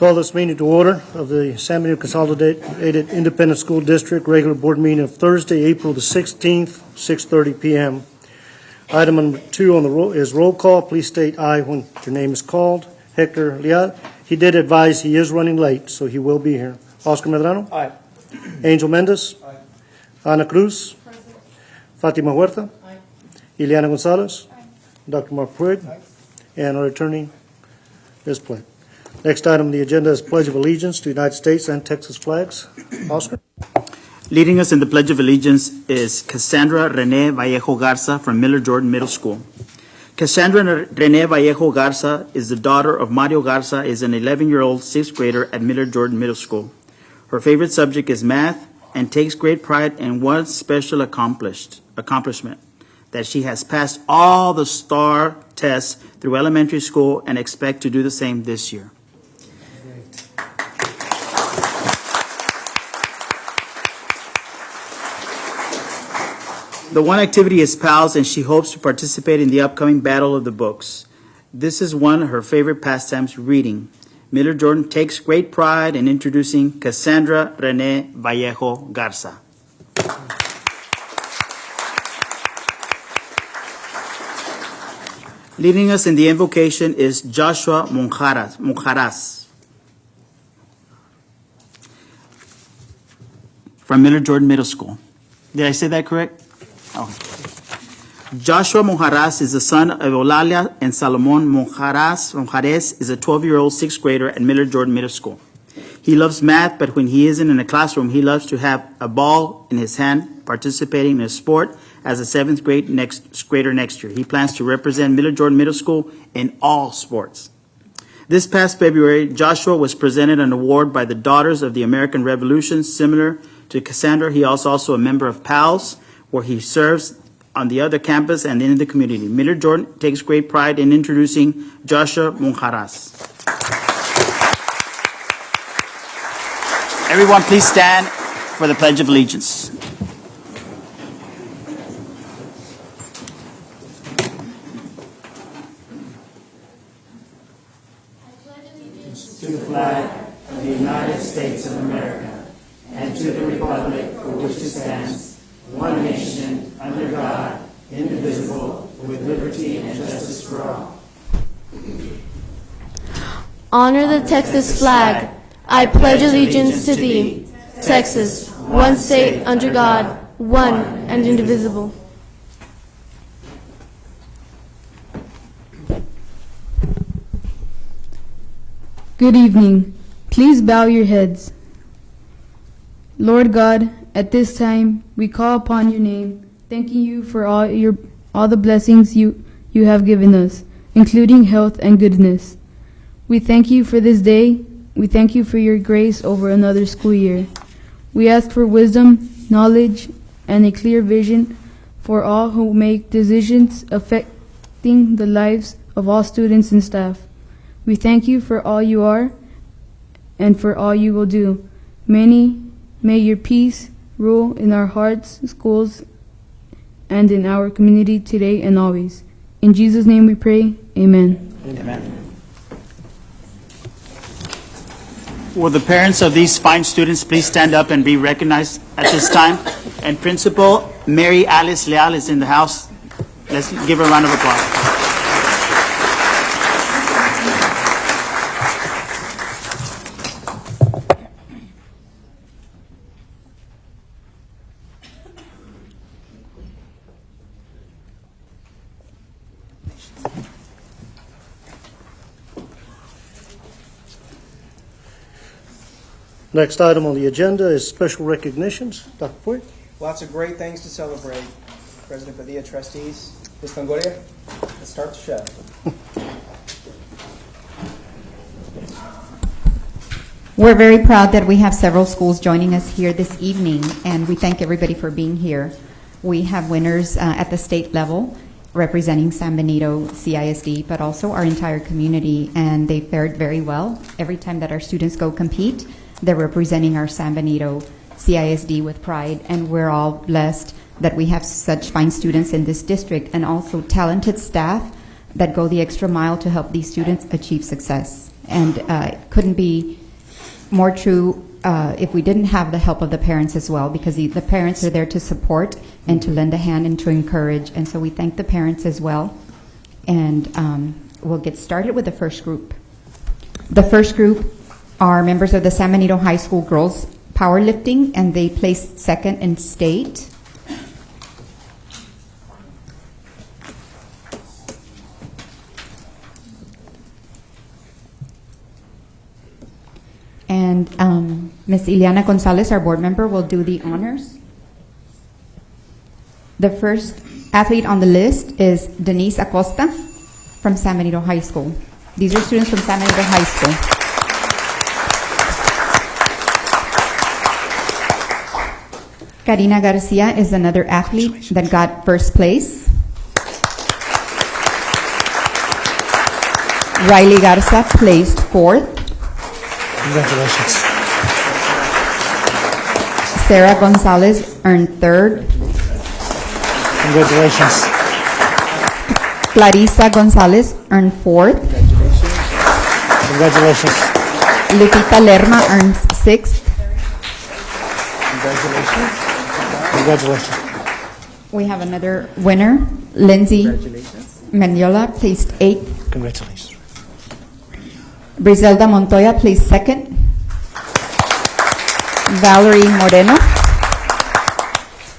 Call this meeting to order of the San Benito Consolidated Independent School District regular board meeting of Thursday, April the 16th, 6:30 p.m. Item number 2 on the roll is roll call. Please state aye when your name is called. Hector Leal, he did advise he is running late, so he will be here. Oscar Medrano? Aye. Angel Mendez? Aye. Ana Cruz? Present. Fatima Huerta? Aye. Ileana Gonzalez? Aye. Dr. Mark Pruitt? Aye. And our attorney is Flint. Next item on the agenda is Pledge of Allegiance to the United States and Texas flags. Oscar? Leading us in the Pledge of Allegiance is Cassandra Rene Vallejo Garza from Miller Jordan Middle School. Cassandra Rene Vallejo Garza is the daughter of Mario Garza, is an 11-year-old 6th grader at Miller Jordan Middle School. Her favorite subject is math and takes great pride in one special accomplishment, that she has passed all the STAR tests through elementary school and expect to do the same this year. The one activity is PALS, and she hopes to participate in the upcoming Battle of the Books. This is one of her favorite pastimes, reading. Miller Jordan takes great pride in introducing Cassandra Rene Vallejo Garza. Leading us in the invocation is Joshua Monjaras from Miller Jordan Middle School. Did I say that correct? Okay. Joshua Monjaras is the son of Eulalia and Salomon Monjares. Monjares is a 12-year-old 6th grader at Miller Jordan Middle School. He loves math, but when he isn't in a classroom, he loves to have a ball in his hand, participating in a sport as a 7th grader next year. He plans to represent Miller Jordan Middle School in all sports. This past February, Joshua was presented an award by the Daughters of the American Revolution. Similar to Cassandra, he is also a member of PALS, where he serves on the other campus and in the community. Miller Jordan takes great pride in introducing Joshua Monjaras. Everyone, please stand for the Pledge of Allegiance. To the flag of the United States of America and to the republic for which it stands, one nation, under God, indivisible, with liberty and justice for all. Honor the Texas flag. I pledge allegiance to thee, Texas, one state under God, one and indivisible. Good evening. Please bow your heads. Lord God, at this time we call upon your name, thanking you for all the blessings you have given us, including health and goodness. We thank you for this day. We thank you for your grace over another school year. We ask for wisdom, knowledge, and a clear vision for all who make decisions affecting the lives of all students and staff. We thank you for all you are and for all you will do. May your peace rule in our hearts, schools, and in our community today and always. In Jesus' name we pray, amen. Amen. Will the parents of these fine students please stand up and be recognized at this time? And Principal Mary Alice Leal is in the house. Let's give her a round of applause. Next item on the agenda is special recognitions. Dr. Pruitt? Lots of great things to celebrate. President Padilla, trustees, Ms. Longoria, let's start the show. We're very proud that we have several schools joining us here this evening, and we thank everybody for being here. We have winners at the state level representing San Benito CISD, but also our entire community, and they fared very well. Every time that our students go compete, they're representing our San Benito CISD with pride, and we're all blessed that we have such fine students in this district and also talented staff that go the extra mile to help these students achieve success. And it couldn't be more true if we didn't have the help of the parents as well, because the parents are there to support and to lend a hand and to encourage. And so we thank the parents as well. And we'll get started with the first group. The first group are members of the San Benito High School girls powerlifting, and they placed second in state. And Ms. Ileana Gonzalez, our board member, will do the honors. The first athlete on the list is Denise Acosta from San Benito High School. These are students from San Benito High School. Karina Garcia is another athlete that got first place. Riley Garza placed fourth. Congratulations. Sarah Gonzalez earned third. Congratulations. Clarissa Gonzalez earned fourth. Congratulations. Lupita Lerma earned sixth. Congratulations. Congratulations. We have another winner, Lindsay Meniola, placed eighth. Congratulations. Briselda Montoya placed second. Valerie Moreno.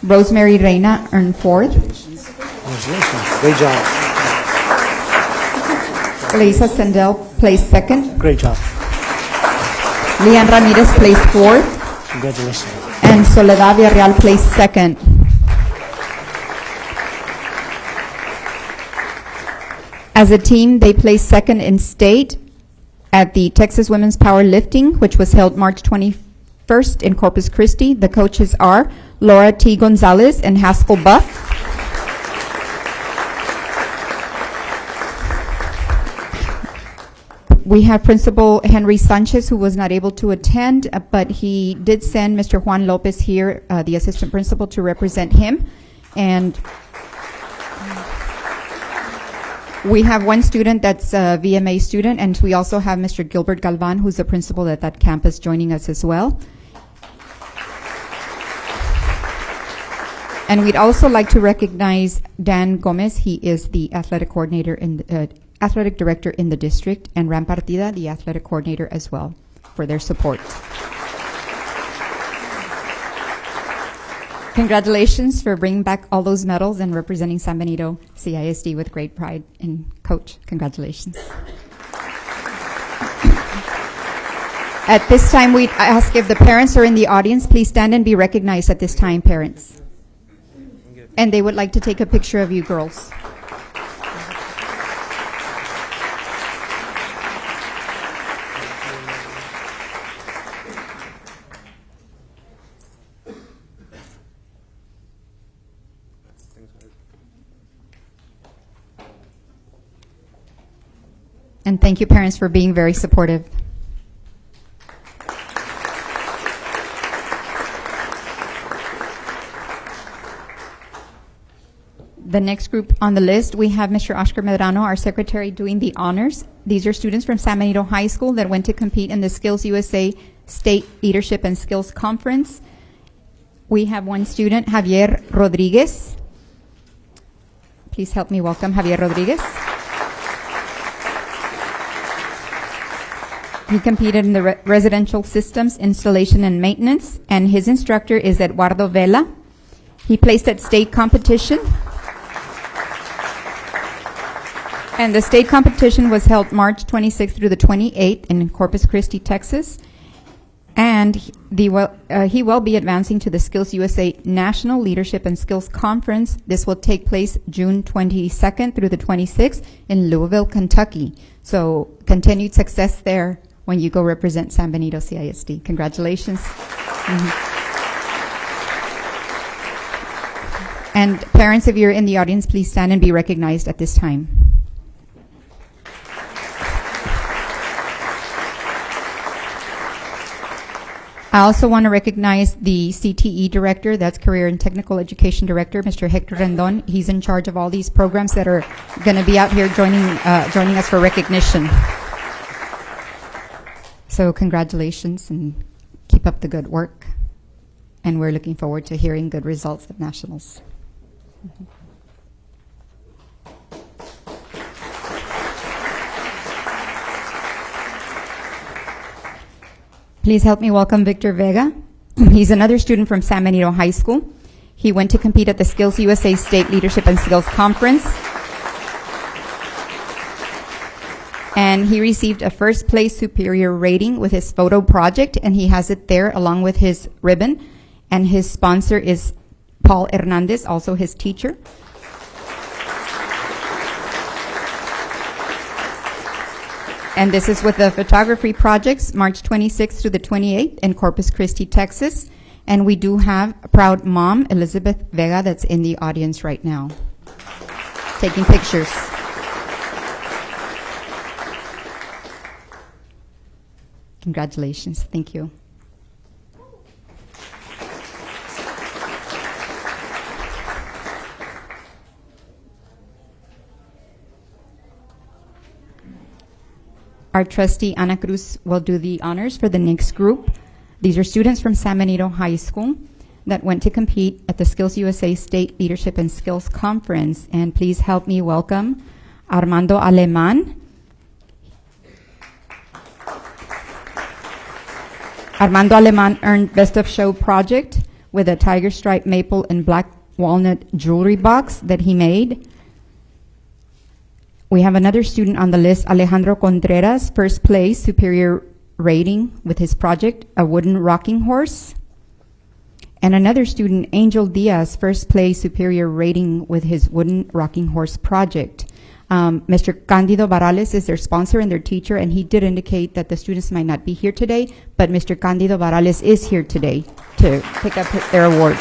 Rosemary Reina earned fourth. Congratulations. Great job. Lisa Sendel placed second. Great job. Leanne Ramirez placed fourth. Congratulations. And Soledad Villarreal placed second. As a team, they placed second in state at the Texas Women's Powerlifting, which was held March 21st in Corpus Christi. The coaches are Laura T. Gonzalez and Haskell Buff. We have Principal Henry Sanchez, who was not able to attend, but he did send Mr. Juan Lopez here, the assistant principal, to represent him. And we have one student that's a VMA student, and we also have Mr. Gilbert Galvan, who's the principal at that campus, joining us as well. And we'd also like to recognize Dan Gomez. He is the athletic coordinator in the, athletic director in the district, and Ram Partida, the athletic coordinator as well, for their support. Congratulations for bringing back all those medals and representing San Benito CISD with great pride. And Coach, congratulations. At this time, we'd ask if the parents are in the audience, please stand and be recognized at this time, parents. And they would like to take a picture of you girls. And thank you, parents, for being very supportive. The next group on the list, we have Mr. Oscar Medrano, our secretary, doing the honors. These are students from San Benito High School that went to compete in the Skills USA State Leadership and Skills Conference. We have one student, Javier Rodriguez. Please help me welcome Javier Rodriguez. He competed in the residential systems installation and maintenance, and his instructor is Eduardo Vela. He placed at state competition. And the state competition was held March 26th through the 28th in Corpus Christi, Texas. And he will be advancing to the Skills USA National Leadership and Skills Conference. This will take place June 22nd through the 26th in Louisville, Kentucky. So continued success there when you go represent San Benito CISD. Congratulations. And parents, if you're in the audience, please stand and be recognized at this time. I also want to recognize the CTE director, that's Career and Technical Education Director, Mr. Hector Rendon. He's in charge of all these programs that are going to be out here joining us for recognition. So congratulations and keep up the good work. And we're looking forward to hearing good results at nationals. Please help me welcome Victor Vega. He's another student from San Benito High School. He went to compete at the Skills USA State Leadership and Skills Conference. And he received a first place superior rating with his photo project, and he has it there along with his ribbon. And his sponsor is Paul Hernandez, also his teacher. And this is with the photography projects, March 26th through the 28th in Corpus Christi, Texas. And we do have a proud mom, Elizabeth Vega, that's in the audience right now, taking pictures. Congratulations. Thank you. Our trustee, Ana Cruz, will do the honors for the next group. These are students from San Benito High School that went to compete at the Skills USA State Leadership and Skills Conference. And please help me welcome Armando Aleman. Armando Aleman earned Best of Show project with a tiger stripe maple and black walnut jewelry box that he made. We have another student on the list, Alejandro Contreras, first place, superior rating with his project, a wooden rocking horse. And another student, Angel Diaz, first place, superior rating with his wooden rocking horse project. Mr. Candido Barales is their sponsor and their teacher, and he did indicate that the students might not be here today, but Mr. Candido Barales is here today to pick up their awards.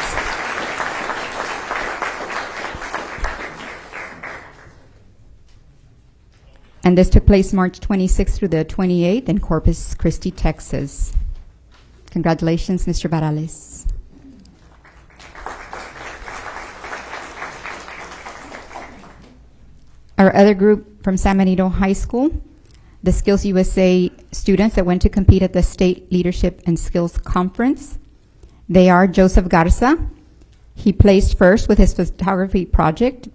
And this took place March 26th through the 28th in Corpus Christi, Texas. Congratulations, Mr. Barales. Our other group from San Benito High School, the Skills USA students that went to compete at the State Leadership and Skills Conference. They are Joseph Garza. He placed first with his photography project.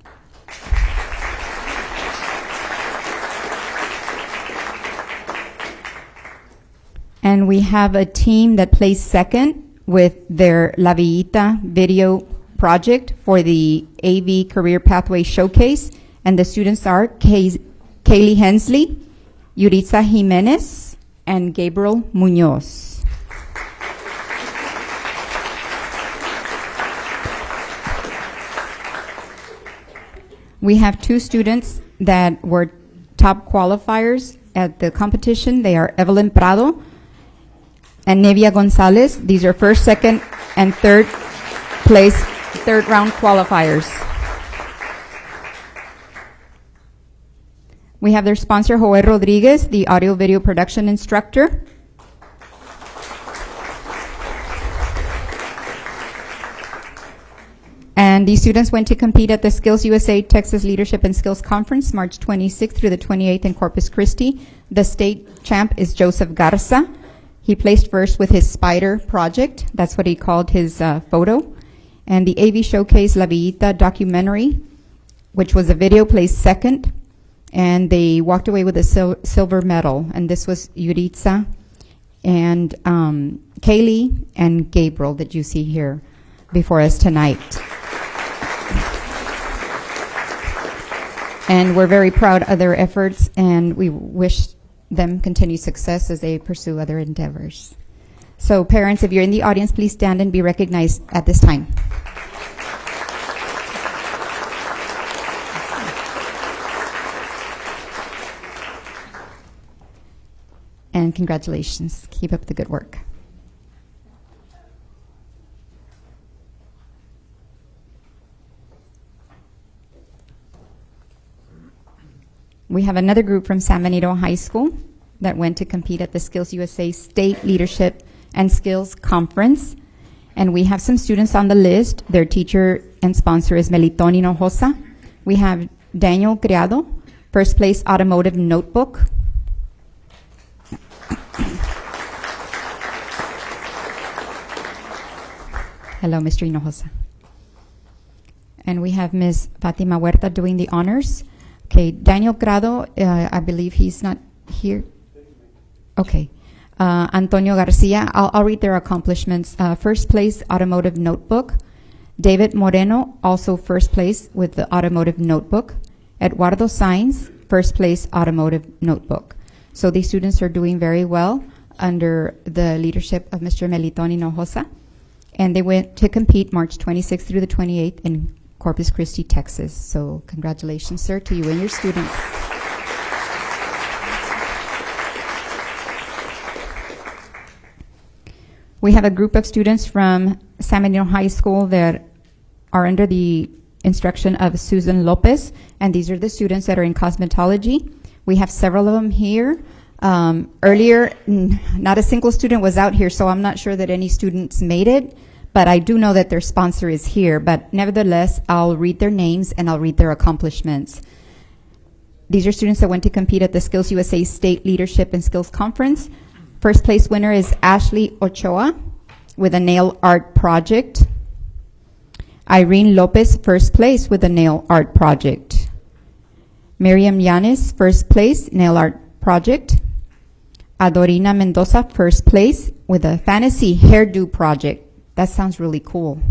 And we have a team that placed second with their La Villita video project for the AV Career Pathway Showcase. And the students are Kaylee Hensley, Yuritza Jimenez, and Gabriel Munoz. We have two students that were top qualifiers at the competition. They are Evelyn Prado and Nevia Gonzalez. These are first, second, and third place, third round qualifiers. We have their sponsor, Joel Rodriguez, the audio video production instructor. And these students went to compete at the Skills USA Texas Leadership and Skills Conference, March 26th through the 28th in Corpus Christi. The state champ is Joseph Garza. He placed first with his spider project. That's what he called his photo. And the AV Showcase La Villita documentary, which was a video, placed second. And they walked away with a silver medal. And this was Yuritza and Kaylee and Gabriel that you see here before us tonight. And we're very proud of their efforts, and we wish them continued success as they pursue other endeavors. So parents, if you're in the audience, please stand and be recognized at this time. And congratulations. Keep up the good work. We have another group from San Benito High School that went to compete at the Skills USA State Leadership and Skills Conference. And we have some students on the list. Their teacher and sponsor is Melitón Hinojosa. We have Daniel Criado, first place automotive notebook. Hello, Mr. Hinojosa. And we have Ms. Fatima Huerta doing the honors. Okay, Daniel Grado, I believe he's not here. Okay. Antonio Garcia, I'll read their accomplishments. First place, automotive notebook. David Moreno, also first place with the automotive notebook. Eduardo Sainz, first place, automotive notebook. So these students are doing very well under the leadership of Mr. Melitón Hinojosa. And they went to compete March 26th through the 28th in Corpus Christi, Texas. So congratulations, sir, to you and your students. We have a group of students from San Benito High School that are under the instruction of Susan Lopez, and these are the students that are in cosmetology. We have several of them here. Earlier, not a single student was out here, so I'm not sure that any students made it, but I do know that their sponsor is here. But nevertheless, I'll read their names and I'll read their accomplishments. These are students that went to compete at the Skills USA State Leadership and Skills Conference. First place winner is Ashley Ochoa with a nail art project. Irene Lopez, first place with a nail art project. Miriam Yanis, first place, nail art project. Adorina Mendoza, first place with a fantasy hairdo project. That sounds really cool.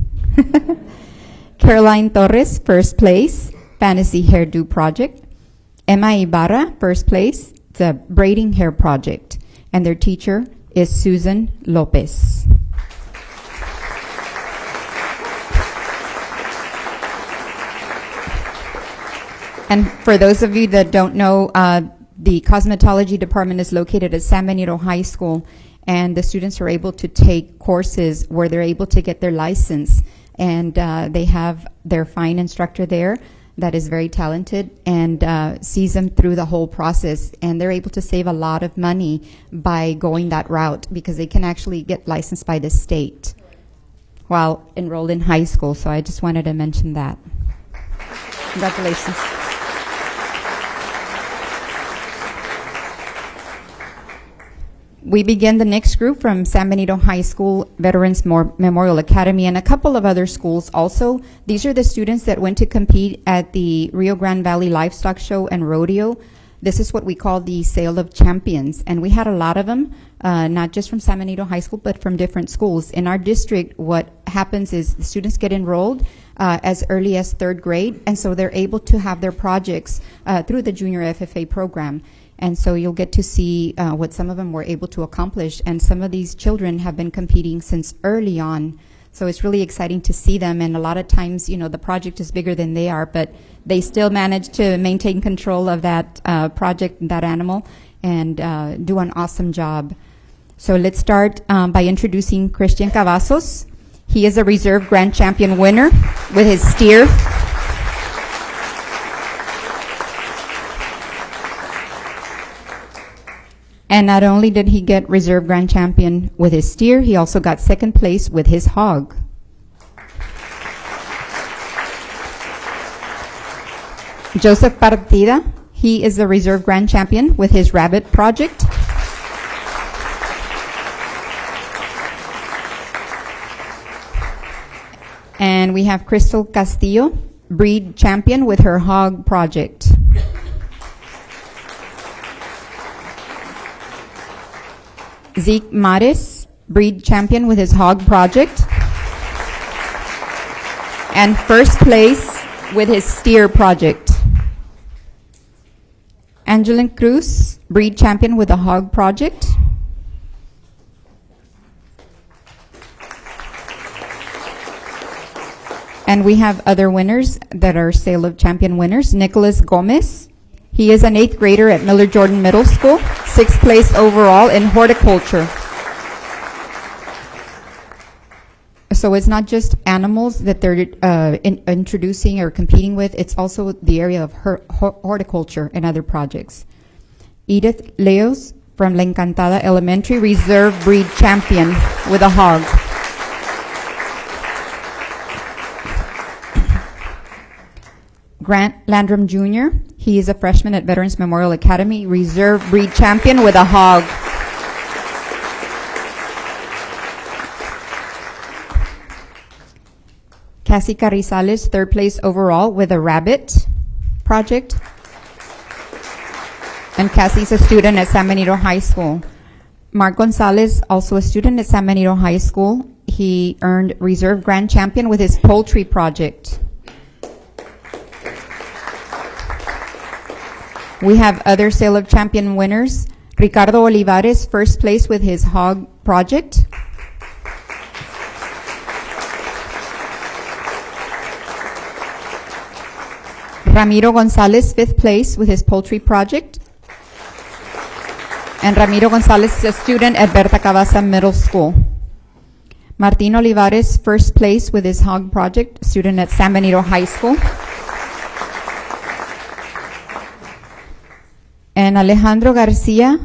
Caroline Torres, first place, fantasy hairdo project. Emma Ibarra, first place, it's a braiding hair project. And their teacher is Susan Lopez. And for those of you that don't know, the cosmetology department is located at San Benito High School, and the students are able to take courses where they're able to get their license. And they have their fine instructor there that is very talented and sees them through the whole process. And they're able to save a lot of money by going that route because they can actually get licensed by the state while enrolled in high school. So I just wanted to mention that. Congratulations. We begin the next group from San Benito High School Veterans Memorial Academy and a couple of other schools also. These are the students that went to compete at the Rio Grande Valley Livestock Show and Rodeo. This is what we call the Sale of Champions, and we had a lot of them, not just from San Benito High School, but from different schools. In our district, what happens is the students get enrolled as early as third grade, and so they're able to have their projects through the Junior FFA program. And so you'll get to see what some of them were able to accomplish. And some of these children have been competing since early on. So it's really exciting to see them. And a lot of times, you know, the project is bigger than they are, but they still manage to maintain control of that project, that animal, and do an awesome job. So let's start by introducing Christian Cavazos. He is a reserve grand champion winner with his steer. And not only did he get reserve grand champion with his steer, he also got second place with his hog. Joseph Partida, he is the reserve grand champion with his rabbit project. And we have Crystal Castillo, breed champion with her hog project. Zeke Maris, breed champion with his hog project. And first place with his steer project. Angelin Cruz, breed champion with a hog project. And we have other winners that are Sale of Champion winners. Nicholas Gomez, he is an 8th grader at Miller Jordan Middle School, 6th place overall in horticulture. So it's not just animals that they're introducing or competing with, it's also the area of horticulture and other projects. Edith Leos from La Encantada Elementary, reserve breed champion with a hog. Grant Landrum Jr., he is a freshman at Veterans Memorial Academy, reserve breed champion with a hog. Cassie Carrizales, third place overall with a rabbit project. And Cassie's a student at San Benito High School. Mark Gonzalez, also a student at San Benito High School. He earned Reserve Grand Champion with his poultry project. We have other Sale of Champion winners. Ricardo Olivares, first place with his hog project. Ramiro Gonzalez, fifth place with his poultry project. And Ramiro Gonzalez is a student at Berta Cavazza Middle School. Martin Olivares, first place with his hog project, student at San Benito High School. And Alejandro Garcia,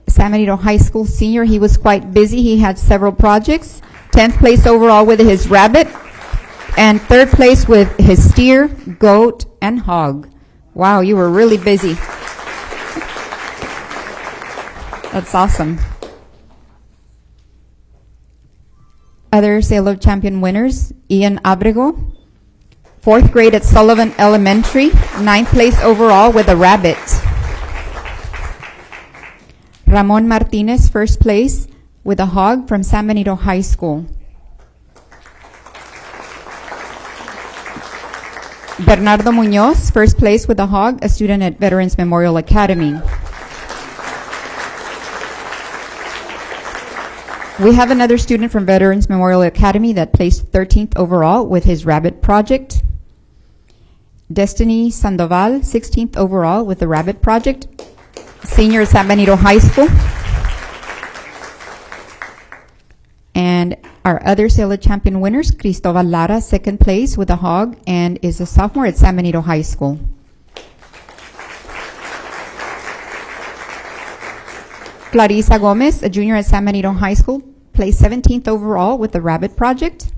San Benito High School senior, he was quite busy. He had several projects. 10th place overall with his rabbit. And third place with his steer, goat, and hog. Wow, you were really busy. That's awesome. Other Sale of Champion winners, Ian Abrego, fourth grade at Sullivan Elementary, 9th place overall with a rabbit. Ramon Martinez, first place with a hog from San Benito High School. Bernardo Munoz, first place with a hog, a student at Veterans Memorial Academy. We have another student from Veterans Memorial Academy that placed 13th overall with his rabbit project. Destiny Sandoval, 16th overall with the rabbit project. Senior at San Benito High School. And our other Sale of Champion winners, Cristobal Lara, second place with a hog and is a sophomore at San Benito High School. Clarisa Gomez, a junior at San Benito High School, placed 17th overall with the rabbit project.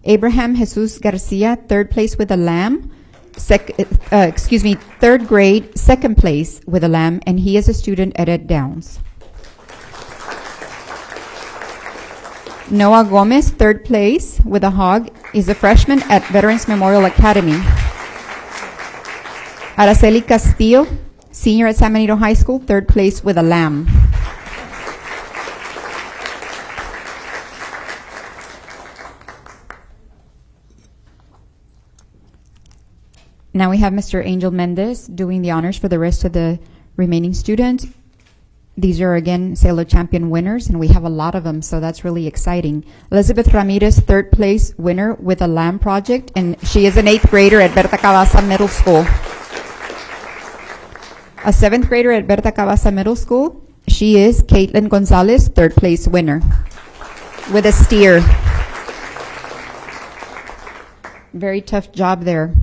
Abraham Jesus Garcia, third place with a lamb. Third grade, second place with a lamb, and he is a student at Ed Downs. Noah Gomez, third place with a hog, is a freshman at Veterans Memorial Academy. Araceli Castillo, senior at San Benito High School, third place with a lamb. Now we have Mr. Angel Mendez doing the honors for the rest of the remaining students. These are, again, Sale of Champion winners, and we have a lot of them, so that's really exciting. Elizabeth Ramirez, third place winner with a lamb project, and she is an 8th grader at Berta Cavazza Middle School. A 7th grader at Berta Cavazza Middle School, she is Caitlin Gonzalez, third place winner with a steer. Very tough job there.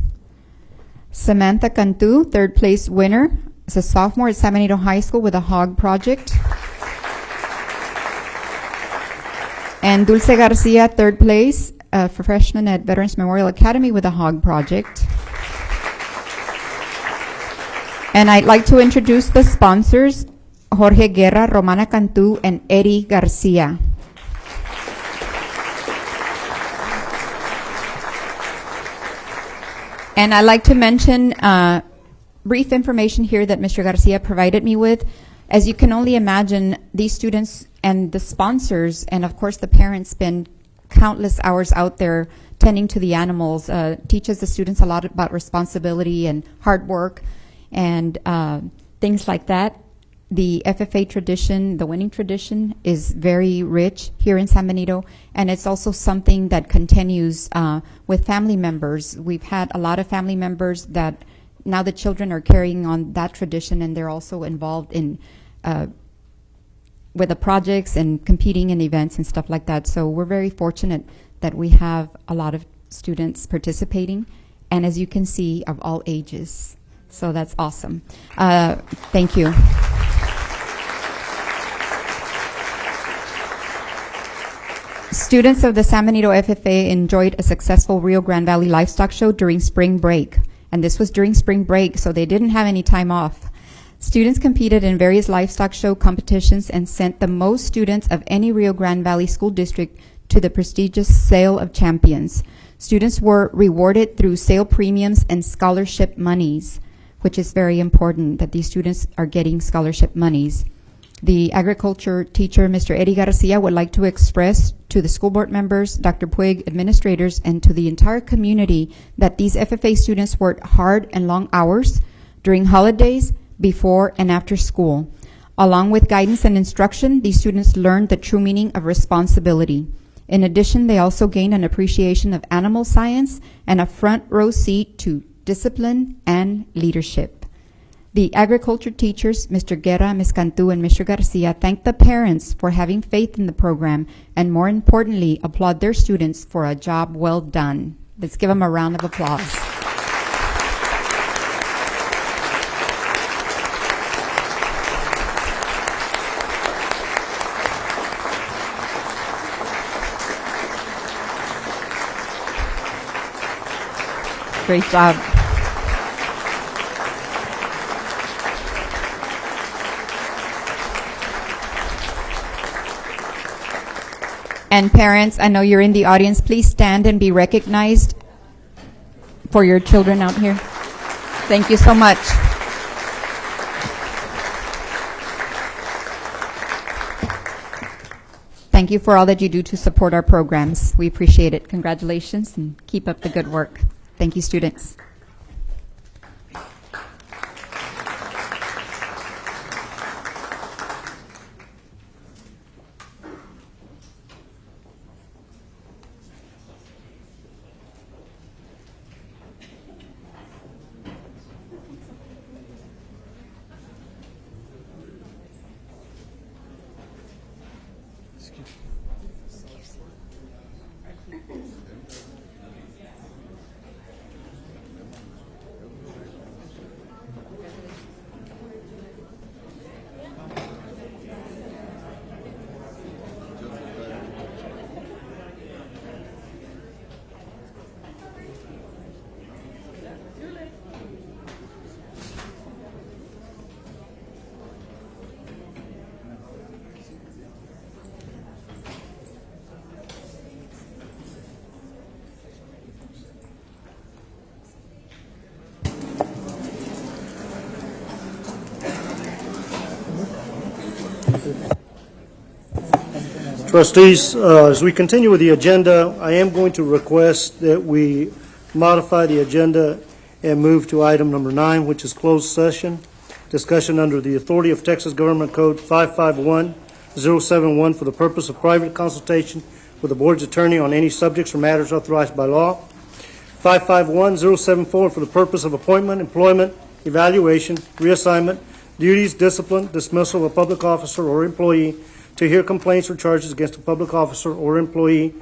Samantha Cantu, third place winner, is a sophomore at San Benito High School with a hog project. And Dulce Garcia, third place, for freshman at Veterans Memorial Academy with a hog project. And I'd like to introduce the sponsors, Jorge Guerra, Romana Cantu, and Eddie Garcia. And I'd like to mention brief information here that Mr. Garcia provided me with. As you can only imagine, these students and the sponsors, and of course the parents, spend countless hours out there tending to the animals, teaches the students a lot about responsibility and hard work and things like that. The FFA tradition, the winning tradition, is very rich here in San Benito, and it's also something that continues with family members. We've had a lot of family members that now the children are carrying on that tradition, and they're also involved in with the projects and competing in events and stuff like that. So we're very fortunate that we have a lot of students participating, and as you can see, of all ages. So that's awesome. Thank you. Students of the San Benito FFA enjoyed a successful Rio Grande Valley Livestock Show during spring break. And this was during spring break, so they didn't have any time off. Students competed in various livestock show competitions and sent the most students of any Rio Grande Valley school district to the prestigious Sale of Champions. Students were rewarded through sale premiums and scholarship monies, which is very important that these students are getting scholarship monies. The agriculture teacher, Mr. Eddie Garcia, would like to express to the school board members, Dr. Puig, administrators, and to the entire community that these FFA students worked hard and long hours during holidays, before and after school. Along with guidance and instruction, these students learned the true meaning of responsibility. In addition, they also gained an appreciation of animal science and a front row seat to discipline and leadership. The agriculture teachers, Mr. Guerra, Ms. Cantu, and Mr. Garcia, thank the parents for having faith in the program and, more importantly, applaud their students for a job well done. Let's give them a round of applause. Great job. And parents, I know you're in the audience, please stand and be recognized for your children out here. Thank you so much. Thank you for all that you do to support our programs. We appreciate it. Congratulations and keep up the good work. Thank you, students. Trustees, as we continue with the agenda, I am going to request that we modify the agenda and move to item number 9, which is closed session. Discussion under the authority of Texas Government Code 551071 for the purpose of private consultation with the board's attorney on any subjects or matters authorized by law. 551074 for the purpose of appointment, employment, evaluation, reassignment, duties, discipline, dismissal of a public officer or employee, to hear complaints or charges against a public officer or employee.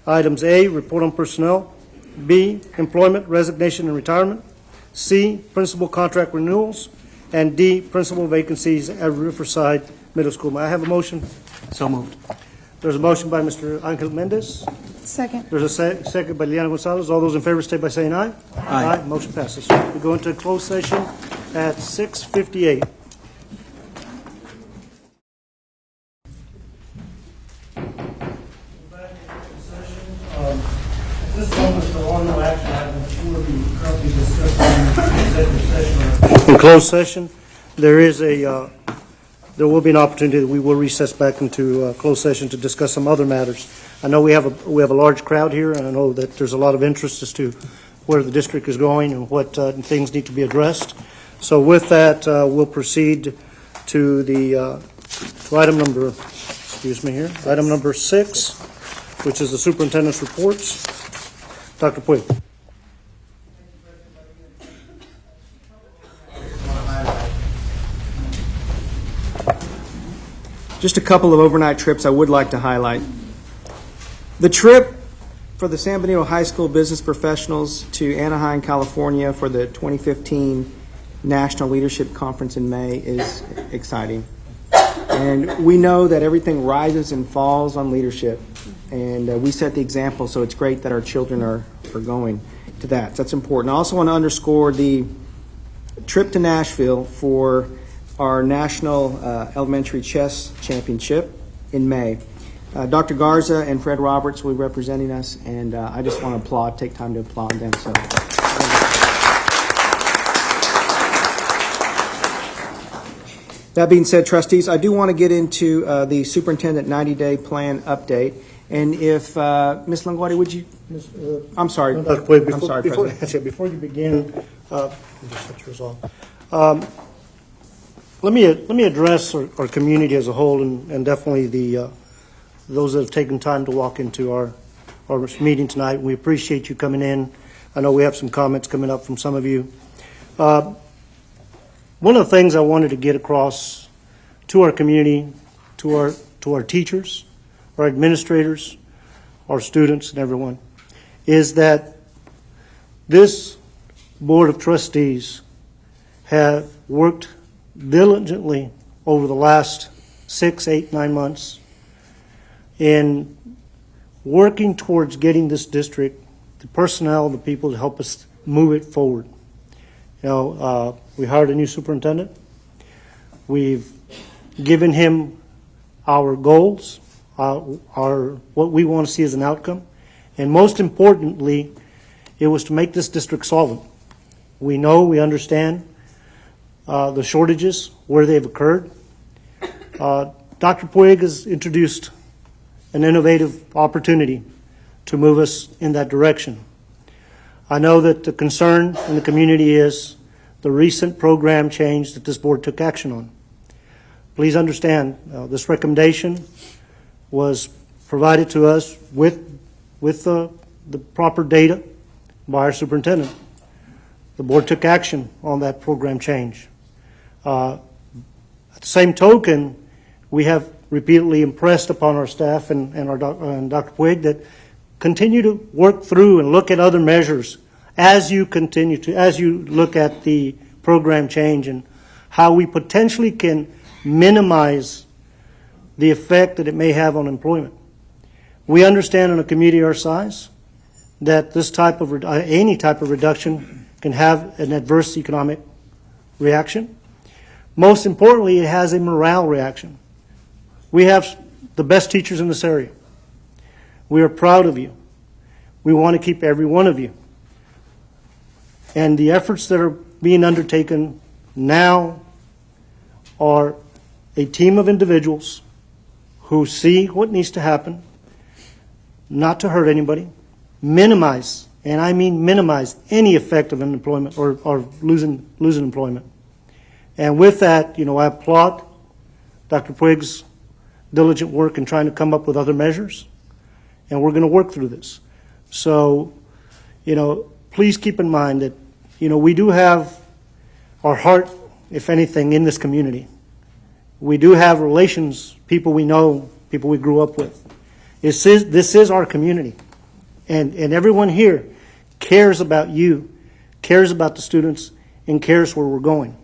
Items A, report on personnel. B, employment, resignation, and retirement. C, principal contract renewals. And D, principal vacancies at Riverside Middle School. May I have a motion? So moved. There's a motion by Mr. Angel Mendez. Second. There's a second by Liana Gonzalez. All those in favor state by saying aye. Aye. Motion passes. We go into closed session at 6:58. This moment, there are no action items that will be currently discussed in executive session. In closed session, there will be an opportunity that we will recess back into closed session to discuss some other matters. I know we have a large crowd here, and I know that there's a lot of interest as to where the district is going and what things need to be addressed. So with that, we'll proceed to the to item number 6, which is the superintendent's reports. Dr. Puig. Just a couple of overnight trips I would like to highlight. The trip for the San Benito High School business professionals to Anaheim, California for the 2015 National Leadership Conference in May is exciting. And we know that everything rises and falls on leadership. And we set the example, so it's great that our children are going to that. So that's important. I also want to underscore the trip to Nashville for our National Elementary Chess Championship in May. Dr. Garza and Fred Roberts will be representing us, and I just want to take time to applaud them. So. That being said, trustees, I do want to get into the superintendent 90-day plan update. And if, Ms. Longoria, would you? I'm sorry. No, Dr. Puig, I'm sorry, President. before you begin, just shut yours off. Let me address our community as a whole, and definitely those that have taken time to walk into our meeting tonight. We appreciate you coming in. I know we have some comments coming up from some of you. One of the things I wanted to get across to our community, to our teachers, our administrators, our students, and everyone, is that this Board of Trustees have worked diligently over the last 6, 8, 9 months in working towards getting this district, the personnel, the people to help us move it forward. You know, we hired a new superintendent. We've given him our goals, our what we want to see as an outcome, and most importantly, it was to make this district solvent. We know, we understand the shortages, where they've occurred. Dr. Puig has introduced an innovative opportunity to move us in that direction. I know that the concern in the community is the recent program change that this board took action on. Please understand, this recommendation was provided to us with the proper data by our superintendent. The board took action on that program change. At the same token, we have repeatedly impressed upon our staff and Dr. Puig that continue to work through and look at other measures as you look at the program change and how we potentially can minimize the effect that it may have on employment. We understand in a community our size that this type of any type of reduction can have an adverse economic reaction. Most importantly, it has a morale reaction. We have the best teachers in this area. We are proud of you. We want to keep every one of you. And the efforts that are being undertaken now are a team of individuals who see what needs to happen, not to hurt anybody, minimize, and I mean minimize, any effect of unemployment or losing employment. And with that, I applaud Dr. Puig's diligent work in trying to come up with other measures, and we're going to work through this. So, please keep in mind that, we do have our heart, if anything, in this community. We do have relations, people we know, people we grew up with. This is our community, and everyone here cares about you, cares about the students, and cares where we're going.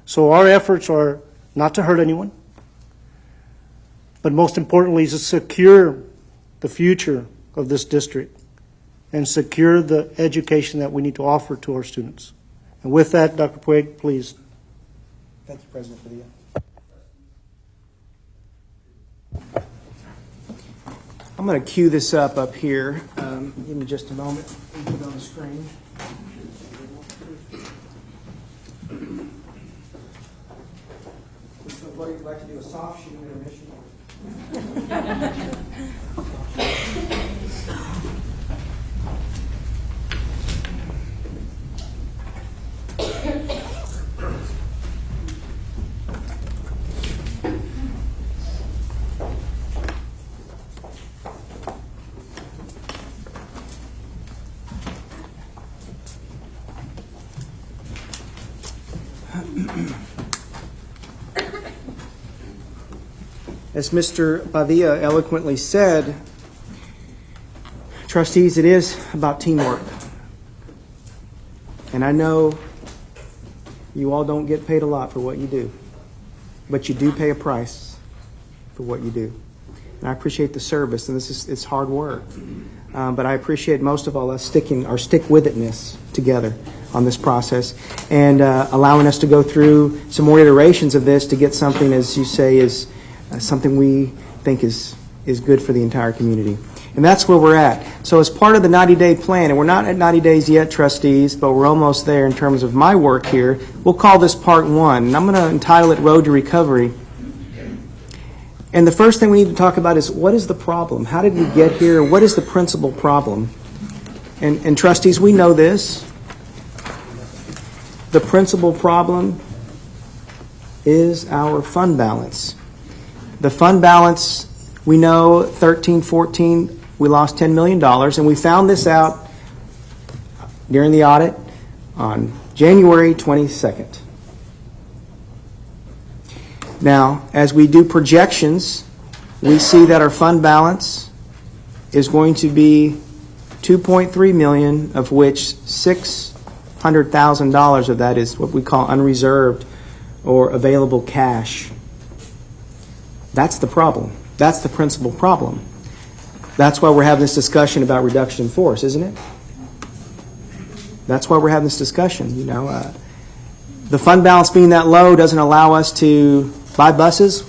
So our efforts are not to hurt anyone, but most importantly is to secure the future of this district and secure the education that we need to offer to our students. And with that, Dr. Puig, please. Thank you, President Padilla. I'm going to cue this up here. Give me just a moment. Put it on the screen. Would you like to do a soft shoe intermission? As Mr. Padilla eloquently said, trustees, it is about teamwork. And I know you all don't get paid a lot for what you do, but you do pay a price for what you do. And I appreciate the service, and it's hard work. But I appreciate most of all us stick-with-itness together on this process and allowing us to go through some more iterations of this to get something, as you say, is something we think is is good for the entire community. And that's where we're at. So as part of the 90-day plan, and we're not at 90 days yet, trustees, but we're almost there in terms of my work here, we'll call this part 1. And I'm going to entitle it Road to Recovery. And the first thing we need to talk about is, what is the problem? How did we get here? What is the principal problem? And trustees, we know this. The principal problem is our fund balance. The fund balance, we know 13-14, we lost $10 million, and we found this out during the audit on January 22nd. Now, as we do projections, we see that our fund balance is going to be $2.3 million, of which $600,000 of that is what we call unreserved or available cash. That's the problem. That's the principal problem. That's why we're having this discussion about reduction in force, isn't it? That's why we're having this discussion. You know, the fund balance being that low doesn't allow us to buy buses.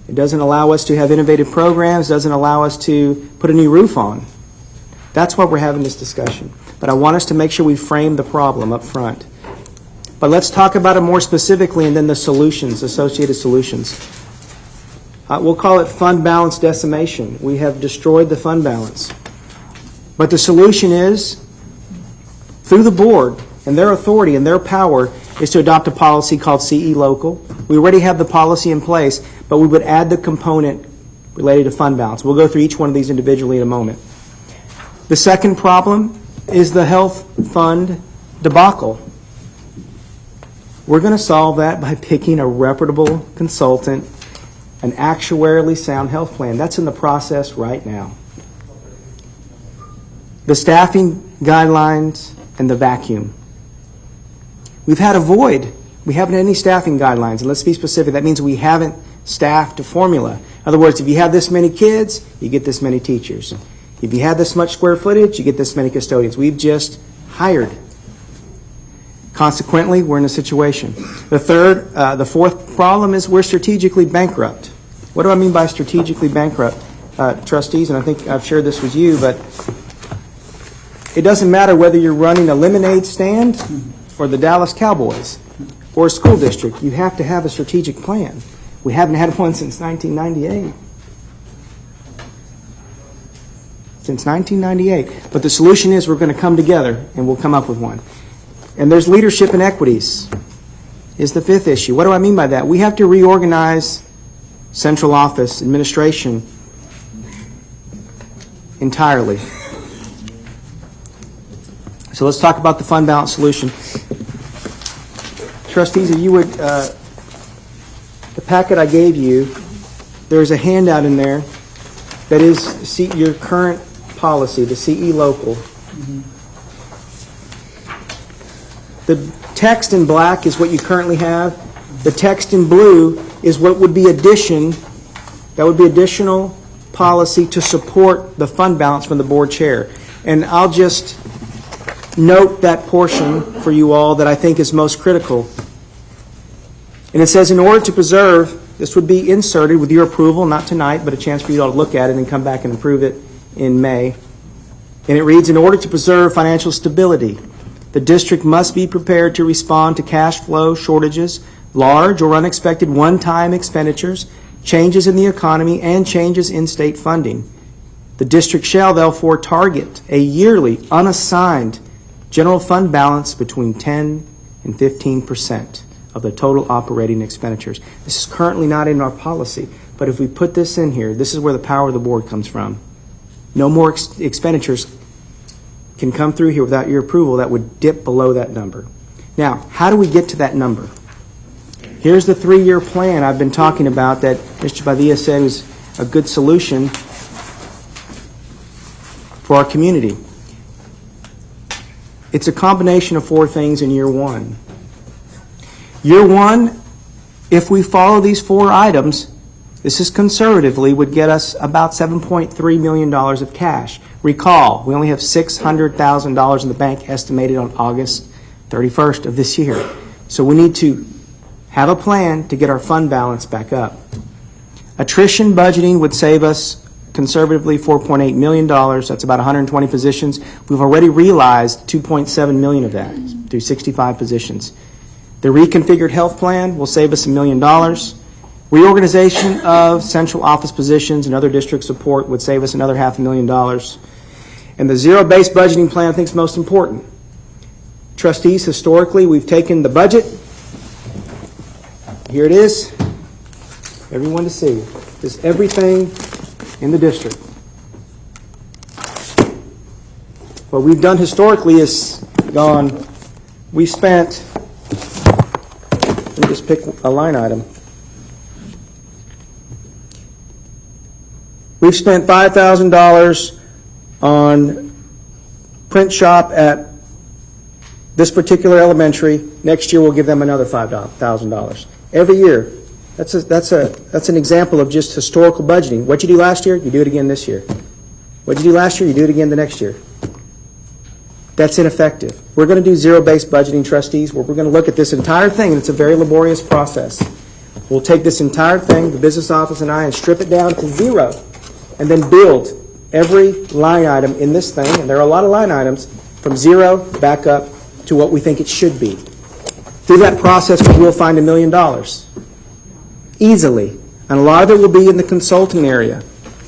It doesn't allow us to have innovative programs. Doesn't allow us to put a new roof on. That's why we're having this discussion. But I want us to make sure we frame the problem up front. But let's talk about it more specifically, and then the solutions, associated solutions. We'll call it fund balance decimation. We have destroyed the fund balance. But the solution is, through the board and their authority and their power, is to adopt a policy called CE Local. We already have the policy in place, but we would add the component related to fund balance. We'll go through each one of these individually in a moment. The second problem is the health fund debacle. We're going to solve that by picking a reputable consultant, an actuarially sound health plan. That's in the process right now. The staffing guidelines and the vacuum. We've had a void. We haven't had any staffing guidelines. And let's be specific. That means we haven't staffed a formula. In other words, if you have this many kids, you get this many teachers. If you have this much square footage, you get this many custodians. We've just hired. Consequently, we're in a situation. The fourth problem is we're strategically bankrupt. What do I mean by strategically bankrupt? Trustees, and I think I've shared this with you, but it doesn't matter whether you're running a lemonade stand or the Dallas Cowboys or a school district. You have to have a strategic plan. We haven't had one since 1998. Since 1998. But the solution is we're going to come together and we'll come up with one. And there's leadership inequities is the fifth issue. What do I mean by that? We have to reorganize central office administration entirely. So let's talk about the fund balance solution. Trustees, if you would, the packet I gave you, there's a handout in there that is your current policy, the CE Local. The text in black is what you currently have. The text in blue is what would be additional policy to support the fund balance from the board chair. And I'll just note that portion for you all that I think is most critical. And it says, in order to preserve, this would be inserted with your approval, not tonight, but a chance for you all to look at it and come back and approve it in May. And it reads, in order to preserve financial stability, the district must be prepared to respond to cash flow shortages, large or unexpected one-time expenditures, changes in the economy, and changes in state funding. The district shall therefore target a yearly unassigned general fund balance between 10 and 15% of the total operating expenditures. This is currently not in our policy, but if we put this in here, this is where the power of the board comes from. No more expenditures can come through here without your approval that would dip below that number. Now, how do we get to that number? Here's the 3-year plan I've been talking about that Mr. Badilla said was a good solution for our community. It's a combination of 4 things in year 1. Year 1, if we follow these 4 items, this is conservatively, would get us about $7.3 million of cash. Recall, we only have $600,000 in the bank estimated on August 31st of this year. So we need to have a plan to get our fund balance back up. Attrition budgeting would save us conservatively $4.8 million. That's about 120 positions. We've already realized $2.7 million of that through 65 positions. The reconfigured health plan will save us $1 million. Reorganization of central office positions and other district support would save us another $500,000. And the zero-based budgeting plan, I think, is most important. Trustees, historically, we've taken the budget. Here it is. Everyone to see. This is everything in the district. What we've done historically is we spent, let me just pick a line item. We've spent $5,000 on print shop at this particular elementary. Next year we'll give them another $5,000. Every year. That's an example of just historical budgeting. What you do last year, you do it again this year. What you do last year, you do it again the next year. That's ineffective. We're going to do zero-based budgeting, trustees, where we're going to look at this entire thing, and it's a very laborious process. We'll take this entire thing, the business office and I, and strip it down to zero, and then build every line item in this thing, and there are a lot of line items, from zero back up to what we think it should be. Through that process, we will find $1 million. Easily. And a lot of it will be in the consulting area.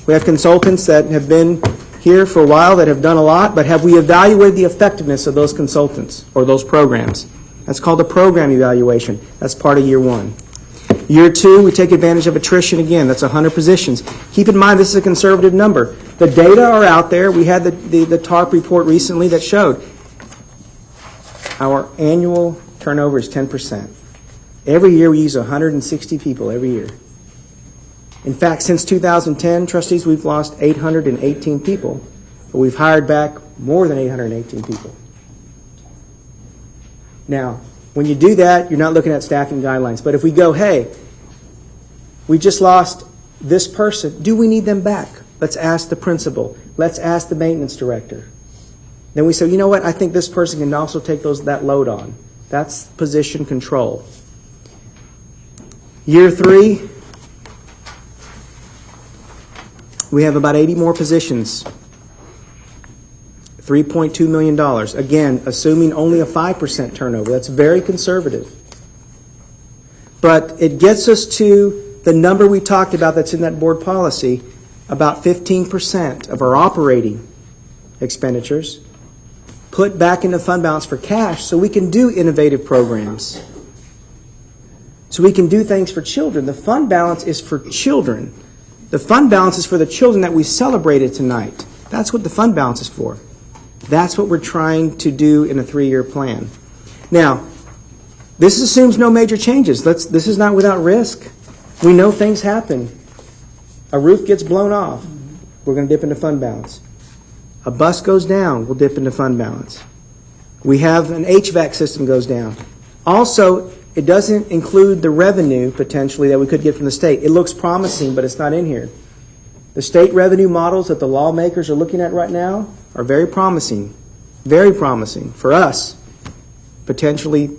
We have consultants that have been here for a while that have done a lot, but have we evaluated the effectiveness of those consultants or those programs? That's called a program evaluation. That's part of year one. Year two, we take advantage of attrition again. That's 100 positions. Keep in mind, this is a conservative number. The data are out there. We had the TARP report recently that showed our annual turnover is 10%. Every year we use 160 people every year. In fact, since 2010, trustees, we've lost 818 people, but we've hired back more than 818 people. Now, when you do that, you're not looking at staffing guidelines. But if we go, hey, we just lost this person, do we need them back? Let's ask the principal. Let's ask the maintenance director. Then we say, you know what, I think this person can also take that load on. That's position control. Year three, we have about 80 more positions, $3.2 million. Again, assuming only a 5% turnover. That's very conservative. But it gets us to the number we talked about that's in that board policy, about 15% of our operating expenditures put back into fund balance for cash so we can do innovative programs. So we can do things for children. The fund balance is for children. The fund balance is for the children that we celebrated tonight. That's what the fund balance is for. That's what we're trying to do in a 3-year plan. Now, this assumes no major changes. This is not without risk. We know things happen. A roof gets blown off. We're going to dip into fund balance. A bus goes down. We'll dip into fund balance. We have an HVAC system goes down. Also, it doesn't include the revenue, potentially, that we could get from the state. It looks promising, but it's not in here. The state revenue models that the lawmakers are looking at right now are very promising for us, potentially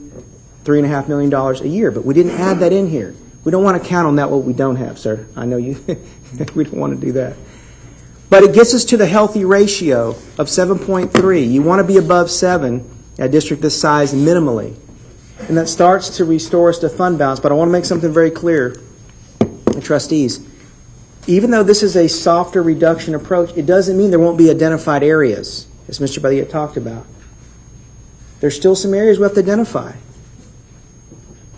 $3.5 million a year, but we didn't add that in here. We don't want to count on that what we don't have, sir. I know you. We don't want to do that. But it gets us to the healthy ratio of 7.3. You want to be above 7 at a district this size minimally. And that starts to restore us to fund balance. But I want to make something very clear, trustees. Even though this is a softer reduction approach, it doesn't mean there won't be identified areas, as Mr. Badia talked about. There's still some areas we have to identify.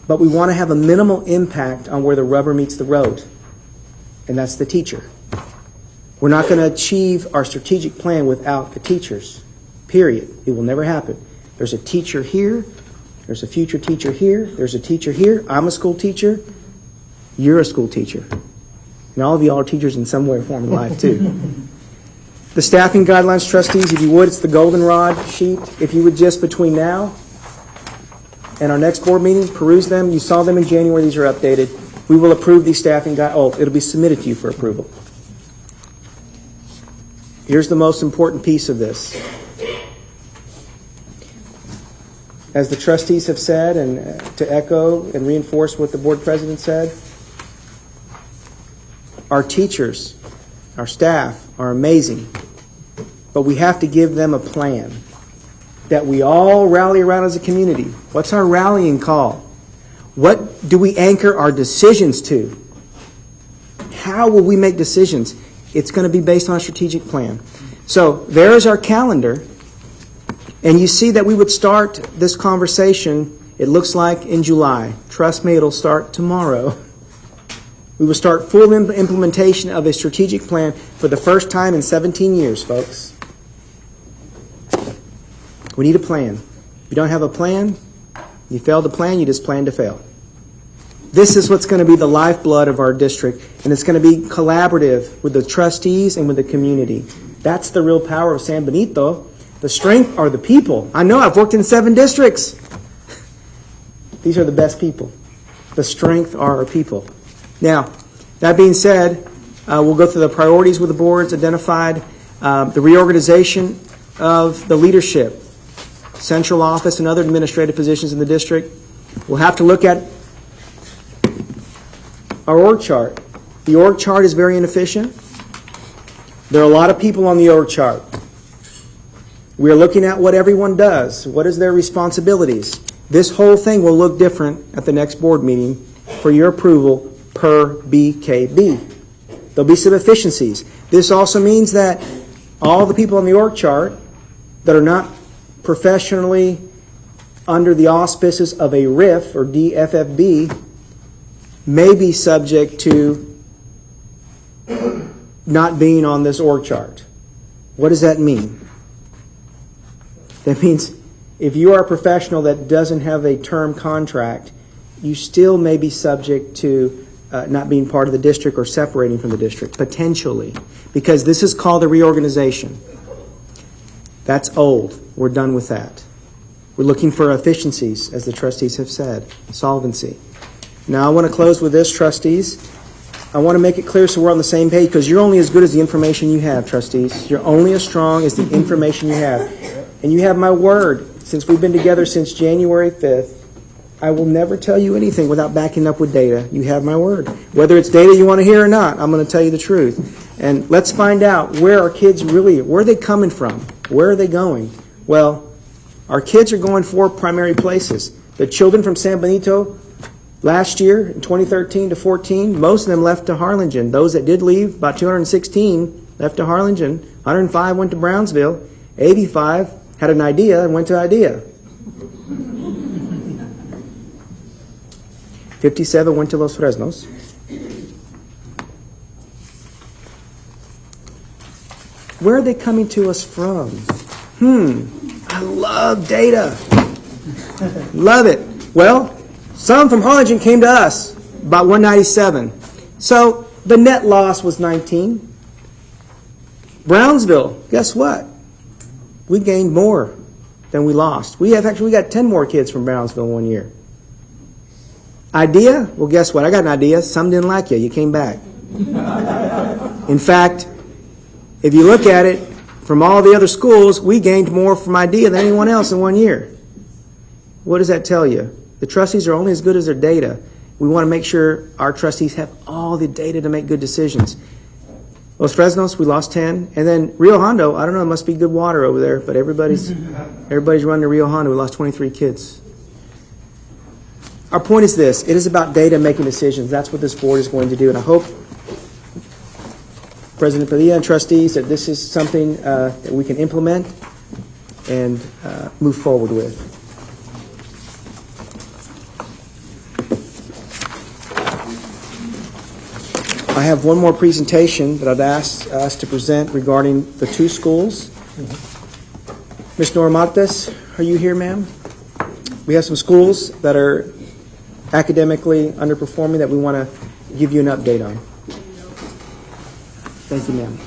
But we want to have a minimal impact on where the rubber meets the road, and that's the teacher. We're not going to achieve our strategic plan without the teachers, period. It will never happen. There's a teacher here. There's a future teacher here. There's a teacher here. I'm a school teacher. You're a school teacher. And all of you all are teachers in some way or form in life, too. The staffing guidelines, trustees, if you would, it's the goldenrod sheet. If you would just, between now and our next board meeting, peruse them. You saw them in January. These are updated. We will approve these staffing guidelines. Oh, it'll be submitted to you for approval. Here's the most important piece of this. As the trustees have said, and to echo and reinforce what the board president said, Our teachers, our staff are amazing, but we have to give them a plan that we all rally around as a community. What's our rallying call? What do we anchor our decisions to? How will we make decisions? It's going to be based on a strategic plan. So there's our calendar, and you see that we would start this conversation, it looks like in July. Trust me, it'll start tomorrow. We will start full implementation of a strategic plan for the first time in 17 years, folks. We need a plan. If you don't have a plan, you fail to plan, you just plan to fail. This is what's going to be the lifeblood of our district, and it's going to be collaborative with the trustees and with the community. That's the real power of San Benito. The strength are the people. I know, I've worked in 7 districts. These are the best people. The strength are our people. Now, that being said, we'll go through the priorities with the boards identified, the reorganization of the leadership, central office and other administrative positions in the district. We'll have to look at our org chart. The org chart is very inefficient. There are a lot of people on the org chart. We are looking at what everyone does. What is their responsibilities? This whole thing will look different at the next board meeting for your approval per BKB. There'll be some efficiencies. This also means that all the people on the org chart that are not professionally under the auspices of a RIF or DFFB may be subject to not being on this org chart. What does that mean? That means if you are a professional that doesn't have a term contract, you still may be subject to not being part of the district or separating from the district, potentially, because this is called a reorganization. That's old. We're done with that. We're looking for efficiencies, as the trustees have said, solvency. Now, I want to close with this, trustees. I want to make it clear so we're on the same page, because you're only as good as the information you have, trustees. You're only as strong as the information you have. And you have my word. Since we've been together since January 5th, I will never tell you anything without backing up with data. You have my word. Whether it's data you want to hear or not, I'm going to tell you the truth. And let's find out where our kids really, where are they coming from? Where are they going? Well, our kids are going 4 primary places. The children from San Benito, last year, in 2013 to 14, most of them left to Harlingen. Those that did leave, about 216, left to Harlingen. 105 went to Brownsville. 85 had an idea and went to IDEA. 57 went to Los Fresnos. Where are they coming to us from? I love data. Love it. Well, some from Harlingen came to us, about 197. So the net loss was 19. Brownsville, guess what? We gained more than we lost. We got 10 more kids from Brownsville one year. Idea? Well, guess what? I got an idea. Some didn't like you. You came back. In fact, if you look at it, from all the other schools, we gained more from IDEA than anyone else in 1 year. What does that tell you? The trustees are only as good as their data. We want to make sure our trustees have all the data to make good decisions. Los Fresnos, we lost 10. And then Rio Hondo, I don't know, it must be good water over there, but everybody's running to Rio Hondo. We lost 23 kids. Our point is this. It is about data making decisions. That's what this board is going to do. And I hope, President Padilla and trustees, that this is something that we can implement and move forward with. I have one more presentation that I've asked us to present regarding the 2 schools. Ms. Nora Martes, are you here, ma'am? We have some schools that are academically underperforming that we want to give you an update on. Thank you, ma'am.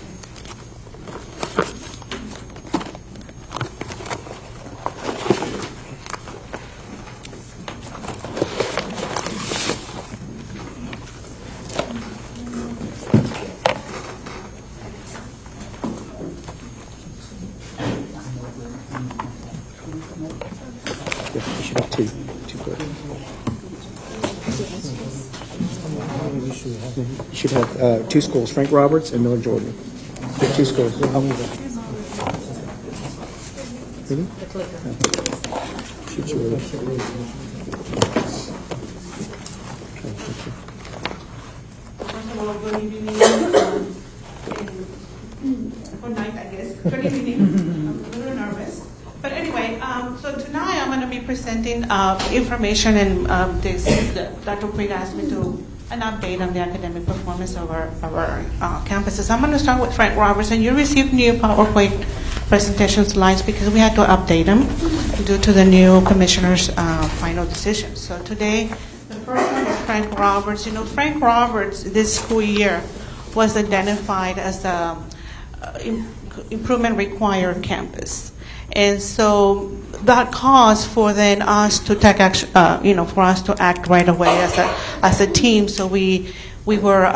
You should have two. Two good. You should have two schools, Frank Roberts and Miller Jordan. The two schools. Really? Shoot you First of all, good evening. Good night, I guess. Good evening. I'm a little nervous. But anyway, so tonight I'm going to be presenting information and Dr. Puig asked me to an update on the academic performance of our campuses. I'm going to start with Frank Roberts, and you received new PowerPoint presentation slides because we had to update them due to the new commissioner's final decision. So today, the first one is Frank Roberts. You know, Frank Roberts this school year was identified as the improvement required campus. And so that caused for then us to take action, for us to act right away as a team. So we were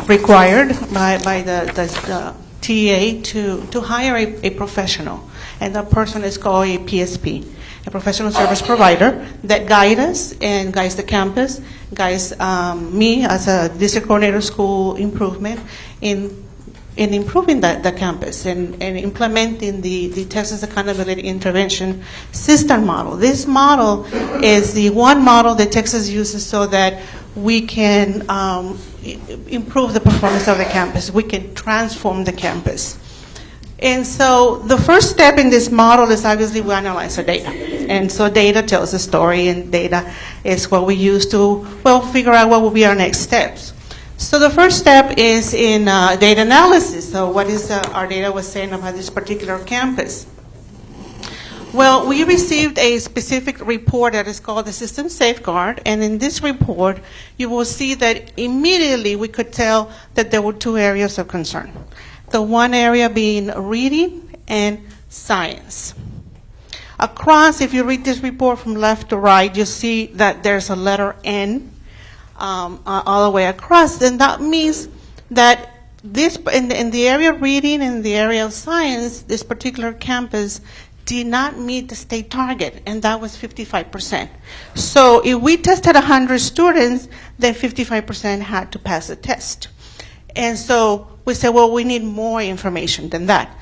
required by the TA to hire a professional, and that person is called a PSP, a professional service provider that guides us and guides the campus, guides me as a district coordinator of school improvement in improving the campus and implementing the Texas Accountability Intervention System model. This model is the one model that Texas uses so that we can improve the performance of the campus. We can transform the campus. And so the first step in this model is obviously we analyze our data. And so data tells a story, and data is what we use to, figure out what will be our next steps. So the first step is in data analysis. So what is our data was saying about this particular campus? Well, we received a specific report that is called the System Safeguard, and in this report, you will see that immediately we could tell that there were two areas of concern. The one area being reading and science. Across, if you read this report from left to right, you see that there's a letter N all the way across, and that means that this in the area of reading and the area of science, this particular campus did not meet the state target, and that was 55%. So if we tested 100 students, then 55% had to pass the test. And so we said, well, we need more information than that.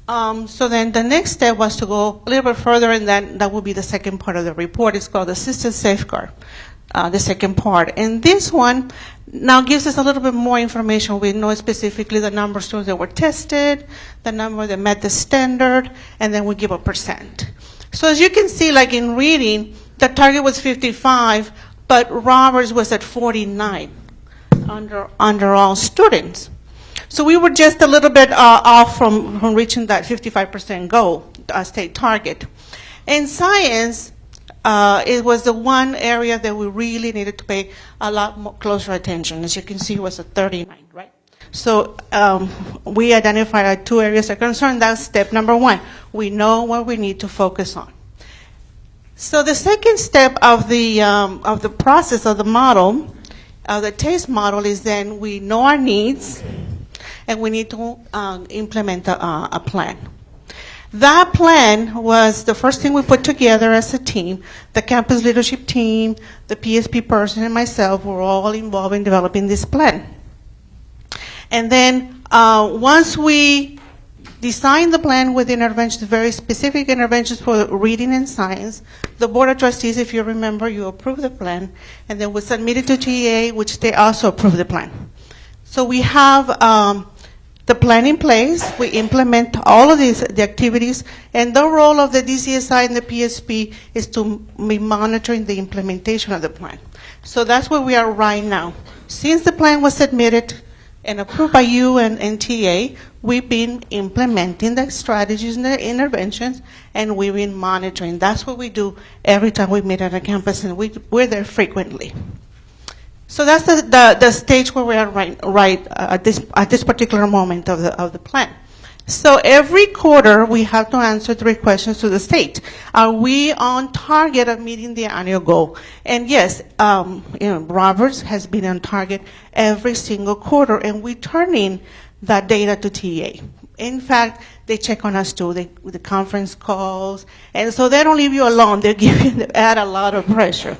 So then the next step was to go a little bit further, and then that would be the second part of the report. It's called the System Safeguard. The second part. And this one now gives us a little bit more information. We know specifically the number of students that were tested, the number that met the standard, and then we give a percent. So as you can see, like in reading, the target was 55, but Roberts was at 49 under all students. So we were just a little bit off from reaching that 55% goal, state target. In science, it was the one area that we really needed to pay a lot more closer attention. As you can see, it was a 39, right? So we identified two areas of concern. That's step number one. We know what we need to focus on. So the second step of the process of the model, the TASTE model, is then we know our needs, and we need to implement a plan. That plan was the first thing we put together as a team. The campus leadership team, the PSP person, and myself were all involved in developing this plan. And then once we designed the plan with interventions, very specific interventions for reading and science, the Board of Trustees, if you remember, you approved the plan, and then we submitted to TA, which they also approved the plan. So we have the plan in place. We implement all of the activities, and the role of the DCSI and the PSP is to be monitoring the implementation of the plan. So that's where we are right now. Since the plan was submitted and approved by you and TA, we've been implementing the strategies and the interventions, and we've been monitoring. That's what we do every time we meet at a campus, and we're there frequently. So that's the stage where we are right at this particular moment of the plan. So every quarter we have to answer 3 questions to the state. Are we on target of meeting the annual goal? And yes, Roberts has been on target every single quarter, and we turn in that data to TA. In fact, they check on us too, the conference calls, and so they don't leave you alone. They add a lot of pressure.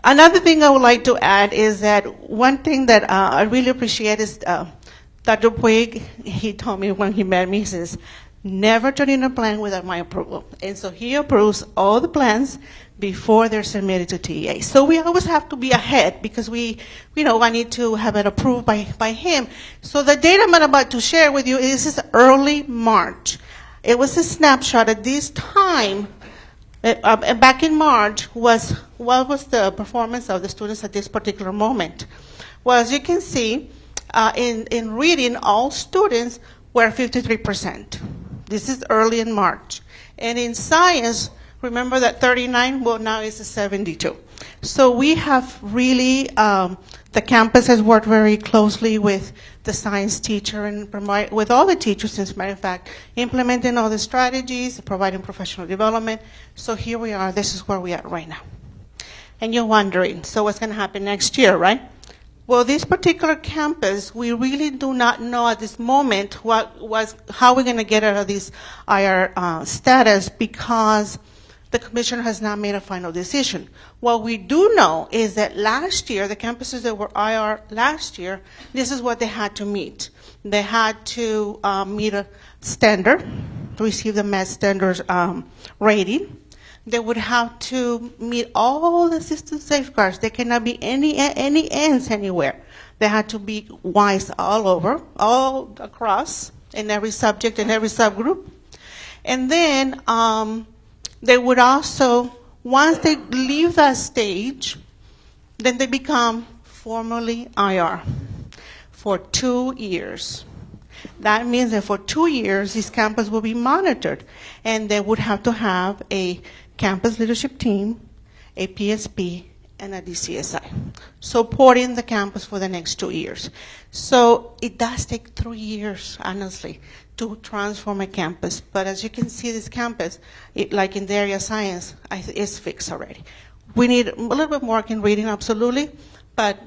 Another thing I would like to add is that one thing that I really appreciate is Dr. Puig, he told me when he met me, he says, never turn in a plan without my approval. And so he approves all the plans before they're submitted to TEA. So we always have to be ahead because I need to have it approved by him. So the data I'm about to share with you is early March. It was a snapshot at this time. Back in March, what was the performance of the students at this particular moment? Well, as you can see, in reading, all students were 53%. This is early in March. And in science, remember that 39, well, now it's a 72. So we have really, the campus has worked very closely with the science teacher and with all the teachers, as a matter of fact, implementing all the strategies, providing professional development. So here we are, this is where we are right now. And you're wondering, so what's gonna happen next year, right? Well, this particular campus, we really do not know at this moment how we're gonna get out of this IR status because the commissioner has not made a final decision. What we do know is that last year, the campuses that were IR last year, this is what they had to meet. They had to meet a standard, to receive the MET standards rating. They would have to meet all the system safeguards. There cannot be any ends anywhere. They had to be WISE all over, all across, in every subject, in every subgroup. And then they would also, once they leave that stage, then they become formally IR for 2 years. That means that for 2 years, this campus will be monitored, and they would have to have a campus leadership team, a PSP, and a DCSI, supporting the campus for the next 2 years. So it does take 3 years, honestly, to transform a campus. But as you can see, this campus, like in the area of science, is fixed already. We need a little bit more in reading, absolutely, but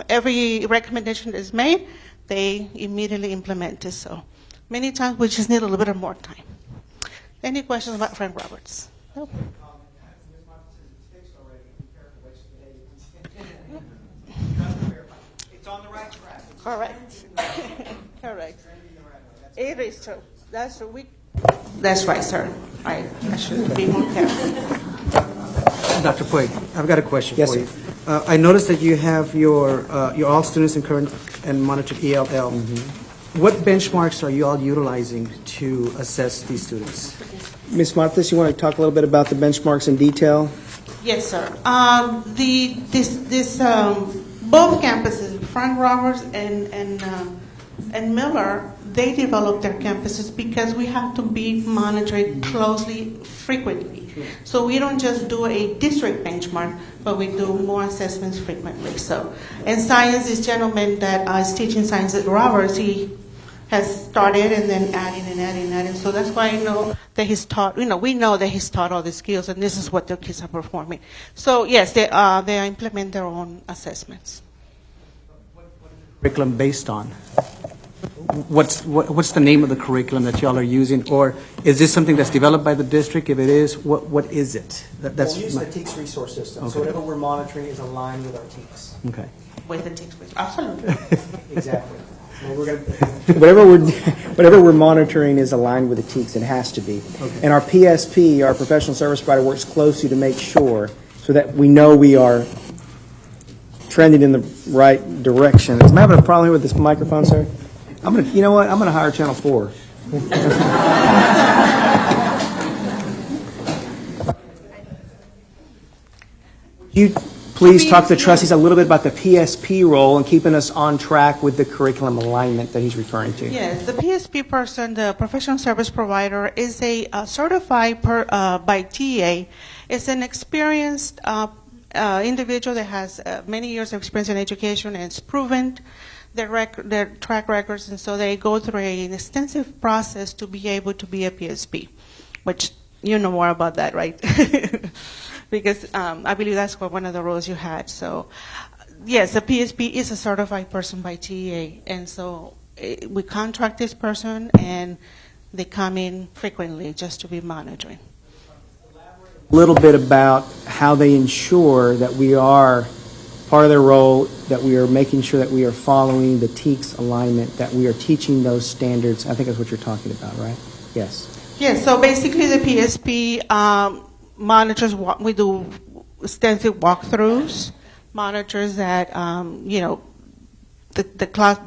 every recommendation is made, they immediately implement it. So many times we just need a little bit more time. Any questions about Frank Roberts? No? It's on the right track. Correct. Correct. It is true. That's true. That's right, sir. I should be more careful. Dr. Puig, I've got a question Yes, for you. sir. I noticed that you have your all students in current and monitored ELL. What benchmarks are you all utilizing to assess these students? Ms. Mathis, you want to talk a little bit about the benchmarks in detail? Yes, sir. Both campuses, Frank Roberts and Miller, they developed their campuses because we have to be monitored closely, frequently. So we don't just do a district benchmark, but we do more assessments frequently. So, in science, this gentleman that is teaching science at Roberts, he has started and then adding. So that's why I know that he's taught, we know that he's taught all the skills, and this is what the kids are performing. So yes, they implement their own assessments. Curriculum based on? What's the name of the curriculum that y'all are using, or is this something that's developed by the district? If it is, what is it? That's We'll use the TEACS resource system, so whatever we're monitoring is aligned with our TEACS. okay. With the text, absolutely. Exactly. Well, whatever we're monitoring is aligned with the TEACS. It has to be. Okay. And our PSP, our professional service provider, works closely to make sure so that we know we are trending in the right direction. I'm having a problem here with this microphone, sir. You know what? I'm gonna hire Channel 4. You please talk to the trustees a little bit about the PSP role and keeping us on track with the curriculum alignment that he's referring to. Yes, the PSP person, the professional service provider, is a certified by TEA. It's an experienced individual that has many years of experience in education and it's proven their track records, and so they go through an extensive process to be able to be a PSP, which you know more about that, right? Because I believe that's one of the roles you had. So, yes, the PSP is a certified person by TEA, and so we contract this person, and they come in frequently just to be monitoring. A little bit about how they ensure that we are part of their role, that we are making sure that we are following the TEKS alignment, that we are teaching those standards. I think that's what you're talking about, right? Yes. Yes, so basically the PSP monitors what we do extensive walkthroughs, monitors that, the class,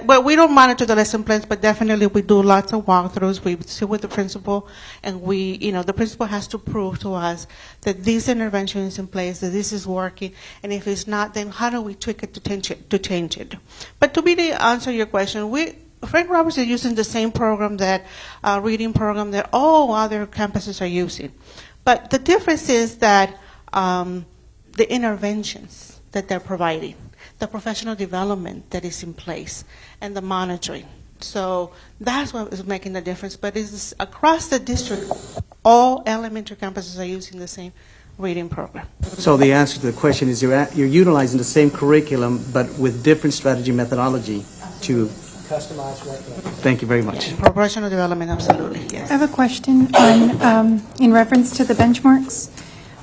well, we don't monitor the lesson plans, but definitely we do lots of walkthroughs. We sit with the principal, and the principal has to prove to us that this intervention is in place, that this is working, and if it's not, then how do we tweak it to change it? But to answer your question, Frank Roberts is using the same program reading program that all other campuses are using. But the difference is that the interventions that they're providing, the professional development that is in place, and the monitoring. So that's what is making the difference. But it's across the district, all elementary campuses are using the same reading program. So the answer to the question is you're utilizing the same curriculum, but with different strategy methodology to Customized curriculum. Thank you very much. Professional development, absolutely, yes. I have a question on, in reference to the benchmarks.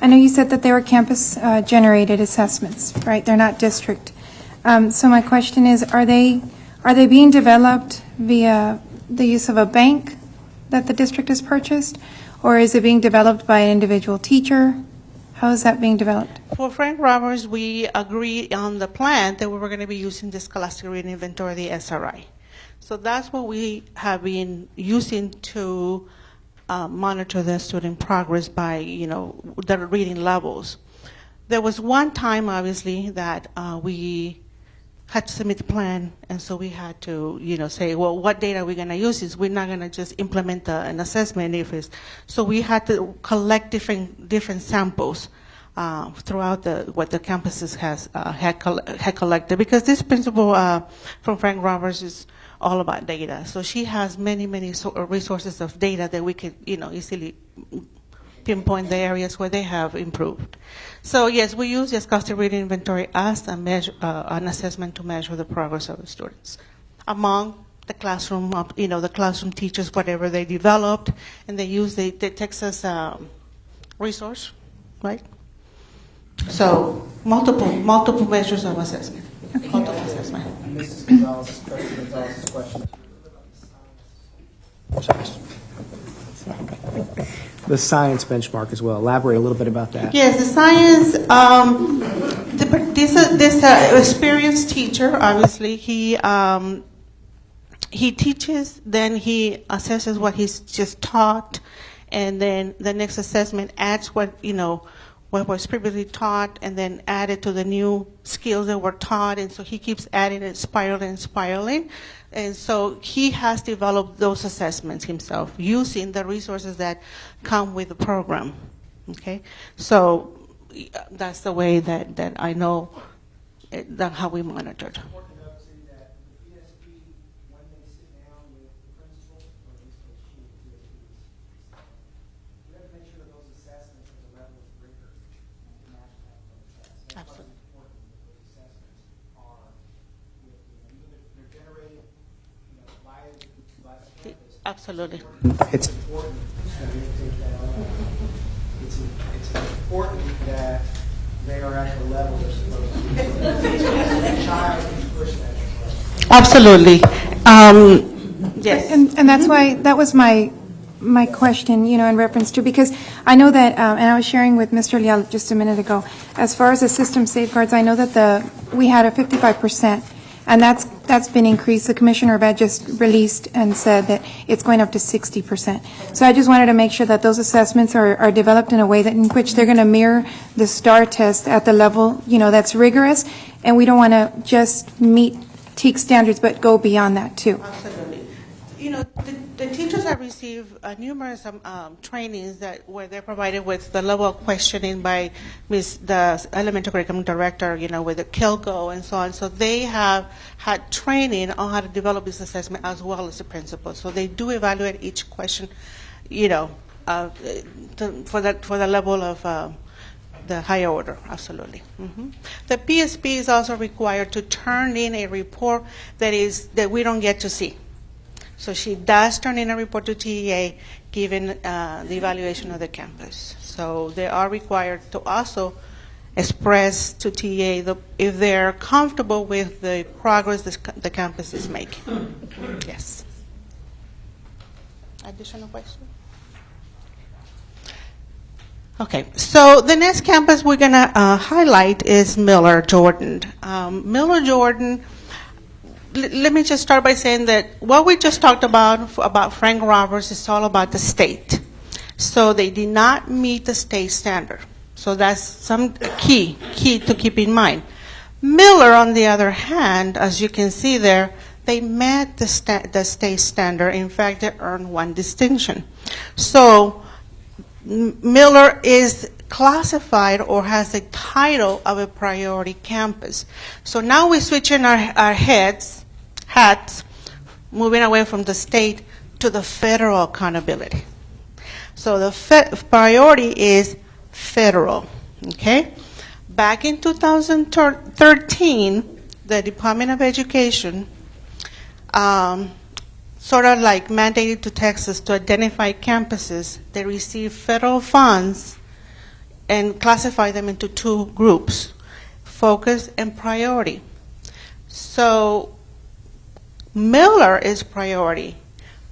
I know you said that they were campus-generated assessments, right? They're not district. So my question is, are they being developed via the use of a bank that the district has purchased, or is it being developed by an individual teacher? How is that being developed? For Frank Roberts, we agreed on the plan that we were going to be using the Scholastic Reading Inventory, the SRI. So that's what we have been using to monitor the student progress by, the reading levels. There was one time, obviously, that we had to submit the plan, and so we had to, say, well, what data are we going to use? We're not going to just implement an assessment so we had to collect different samples throughout what the campuses had collected, because this principal from Frank Roberts is all about data. So she has many resources of data that we could, easily pinpoint the areas where they have improved. So yes, we use the Scholastic Reading Inventory as an assessment to measure the progress of the students among the classroom, the classroom teachers, whatever they developed, and they use the Texas resource, right? So multiple measures of assessment. Okay. Multiple assessment. And Mrs. Gonzalez's question. The science benchmark as well. Elaborate a little bit about that. Yes, the science. This experienced teacher, obviously, he teaches, then he assesses what he's just taught, and then the next assessment adds what was previously taught, and then added to the new skills that were taught, and so he keeps adding and spiraling. And so he has developed those assessments himself using the resources that come with the program. Okay, so that's the way that I know how we monitored. Absolutely. It's important. It's important that they are at the level they're supposed to be. The child can push that. Absolutely. Yes. And that's why, that was my question, in reference to, because I know that, and I was sharing with Mr. Leal just a minute ago, as far as the system safeguards, I know that we had a 55%, and that's been increased. The Commissioner of Ed just released and said that it's going up to 60%. So I just wanted to make sure that those assessments are developed in a way that in which they're going to mirror the STAR test at the level, that's rigorous, and we don't want to just meet TEKS standards, but go beyond that too. Absolutely. The teachers have received numerous trainings where they're provided with the level of questioning by the elementary curriculum director, with the KILCO and so on. So they have had training on how to develop this assessment as well as the principal. So they do evaluate each question, for the level of the higher order, absolutely. Mm-hmm. The PSP is also required to turn in a report that we don't get to see. So she does turn in a report to TEA, given the evaluation of the campus. So they are required to also express to TA if they're comfortable with the progress the campus is making. Yes. Additional question? Okay, so the next campus we're going to highlight is Miller Jordan. Miller Jordan, let me just start by saying that what we just talked about Frank Roberts, is all about the state. So they did not meet the state standard. So that's some key to keep in mind. Miller, on the other hand, as you can see there, they met the state standard. In fact, they earned one distinction. So Miller is classified or has the title of a priority campus. So now we're switching our hats, moving away from the state to the federal accountability. So the priority is federal, okay? Back in 2013, the Department of Education sort of like mandated to Texas to identify campuses that receive federal funds and classify them into two groups, focus and priority. So Miller is priority,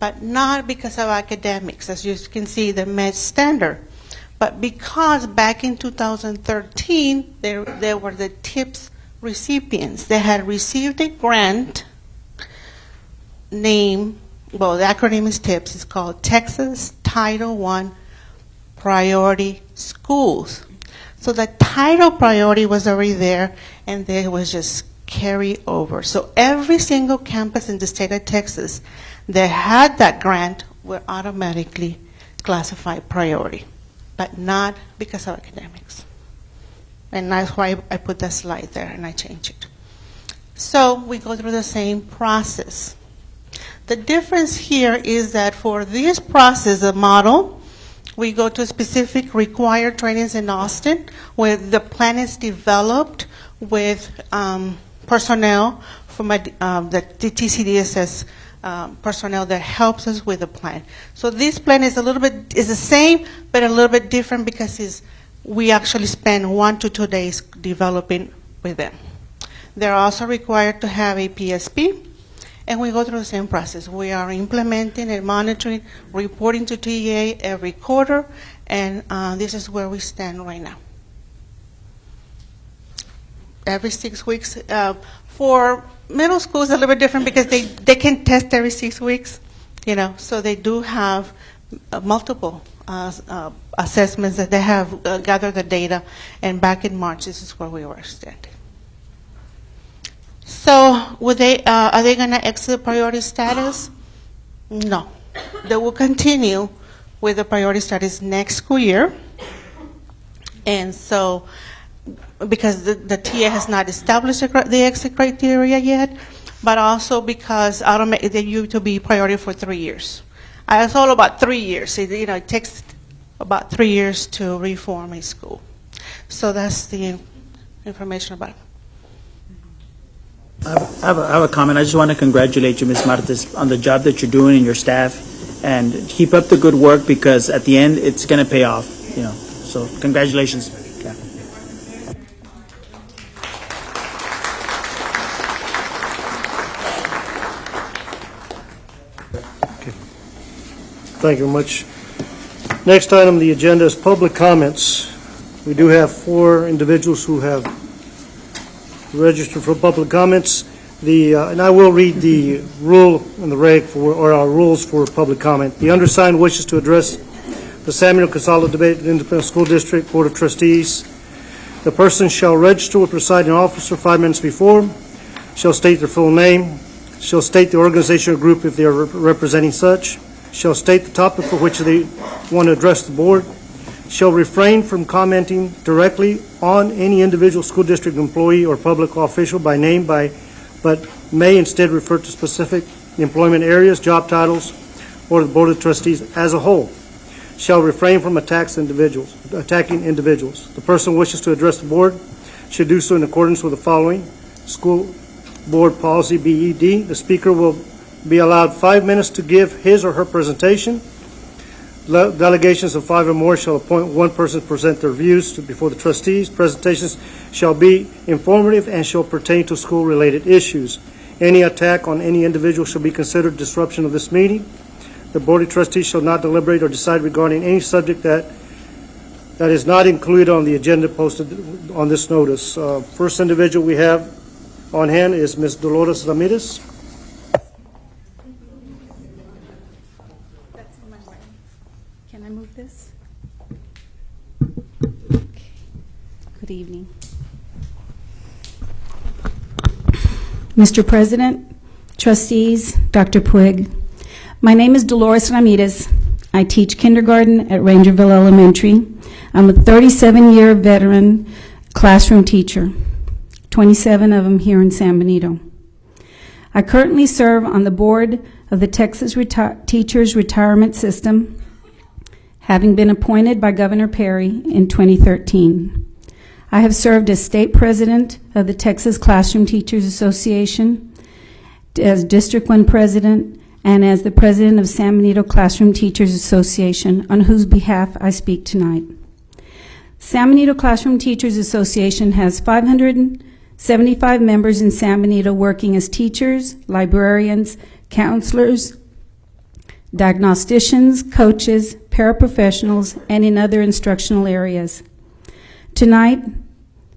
but not because of academics, as you can see, the MED standard, but because back in 2013, they were the TIPS recipients. They had received a grant name, well, the acronym is TIPS. It's called Texas Title I Priority Schools. So the title priority was already there, and there was just carry over. So every single campus in the state of Texas that had that grant were automatically classified priority, but not because of academics. And that's why I put that slide there, and I changed it. So we go through the same process. The difference here is that for this process, the model, we go to specific required trainings in Austin, where the plan is developed with personnel from the TCDSS personnel that helps us with the plan. So this plan is is the same, but a little bit different because we actually spend 1 to 2 days developing with them. They're also required to have a PSP. And we go through the same process. We are implementing and monitoring, reporting to TA every quarter, and this is where we stand right now. Every 6 weeks. For middle school, it's a little bit different because they can test every 6 weeks, so they do have multiple assessments that they have gathered the data, and back in March, this is where we were standing. So are they going to exit priority status? No. They will continue with the priority status next school year. And so, because the TA has not established the exit criteria yet, but also because they used to be priority for 3 years. It's all about 3 years. It takes about 3 years to reform a school. So that's the information about it. I have a comment. I just want to congratulate you, Ms. Martes, on the job that you're doing and your staff, and keep up the good work because at the end it's going to pay off. So congratulations. Yeah. Okay. Thank you very much. Next item on the agenda is public comments. We do have 4 individuals who have registered for public comments. And I will read the rule and the reg or our rules for public comment. The undersigned wishes to address the Samuel Consolidated Independent School District Board of Trustees. The person shall register with presiding officer 5 minutes before, shall state their full name, shall state the organization or group if they are representing such, shall state the topic for which they want to address the board, shall refrain from commenting directly on any individual school district employee or public official by name, but may instead refer to specific employment areas, job titles, or the Board of Trustees as a whole, shall refrain from attacking individuals. The person who wishes to address the board should do so in accordance with the following: School Board Policy BED. The speaker will be allowed 5 minutes to give his or her presentation. Delegations of 5 or more shall appoint one person to present their views before the trustees. Presentations shall be informative and shall pertain to school-related issues. Any attack on any individual shall be considered disruption of this meeting. The Board of Trustees shall not deliberate or decide regarding any subject that is not included on the agenda posted on this notice. First individual we have on hand is Ms. Dolores Ramirez. Can I move this? Good evening. Mr. President, trustees, Dr. Puig, my name is Dolores Ramirez. I teach kindergarten at Rangerville Elementary. I'm a 37-year veteran classroom teacher, 27 of them here in San Benito. I currently serve on the board of the Texas Teachers Retirement System, having been appointed by Governor Perry in 2013. I have served as state president of the Texas Classroom Teachers Association, as District 1 president, and as the president of San Benito Classroom Teachers Association, on whose behalf I speak tonight. San Benito Classroom Teachers Association has 575 members in San Benito working as teachers, librarians, counselors, diagnosticians, coaches, paraprofessionals, and in other instructional areas. Tonight,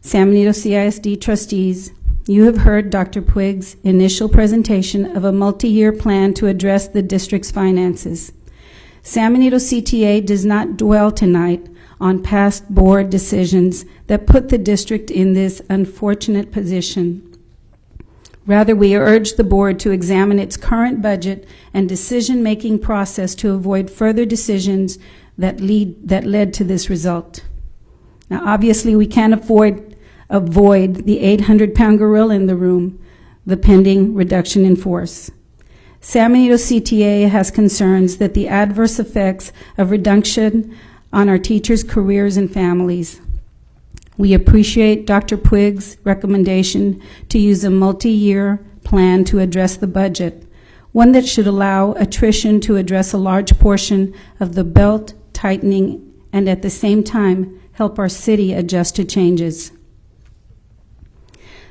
San Benito CISD trustees, you have heard Dr. Puig's initial presentation of a multi-year plan to address the district's finances. San Benito CTA does not dwell tonight on past board decisions that put the district in this unfortunate position. Rather, we urge the board to examine its current budget and decision-making process to avoid further decisions that led to this result. Now, obviously, we can't avoid the 800-pound gorilla in the room, the pending reduction in force. San Benito CTA has concerns that the adverse effects of reduction on our teachers' careers and families. We appreciate Dr. Puig's recommendation to use a multi-year plan to address the budget, one that should allow attrition to address a large portion of the belt tightening and at the same time help our city adjust to changes.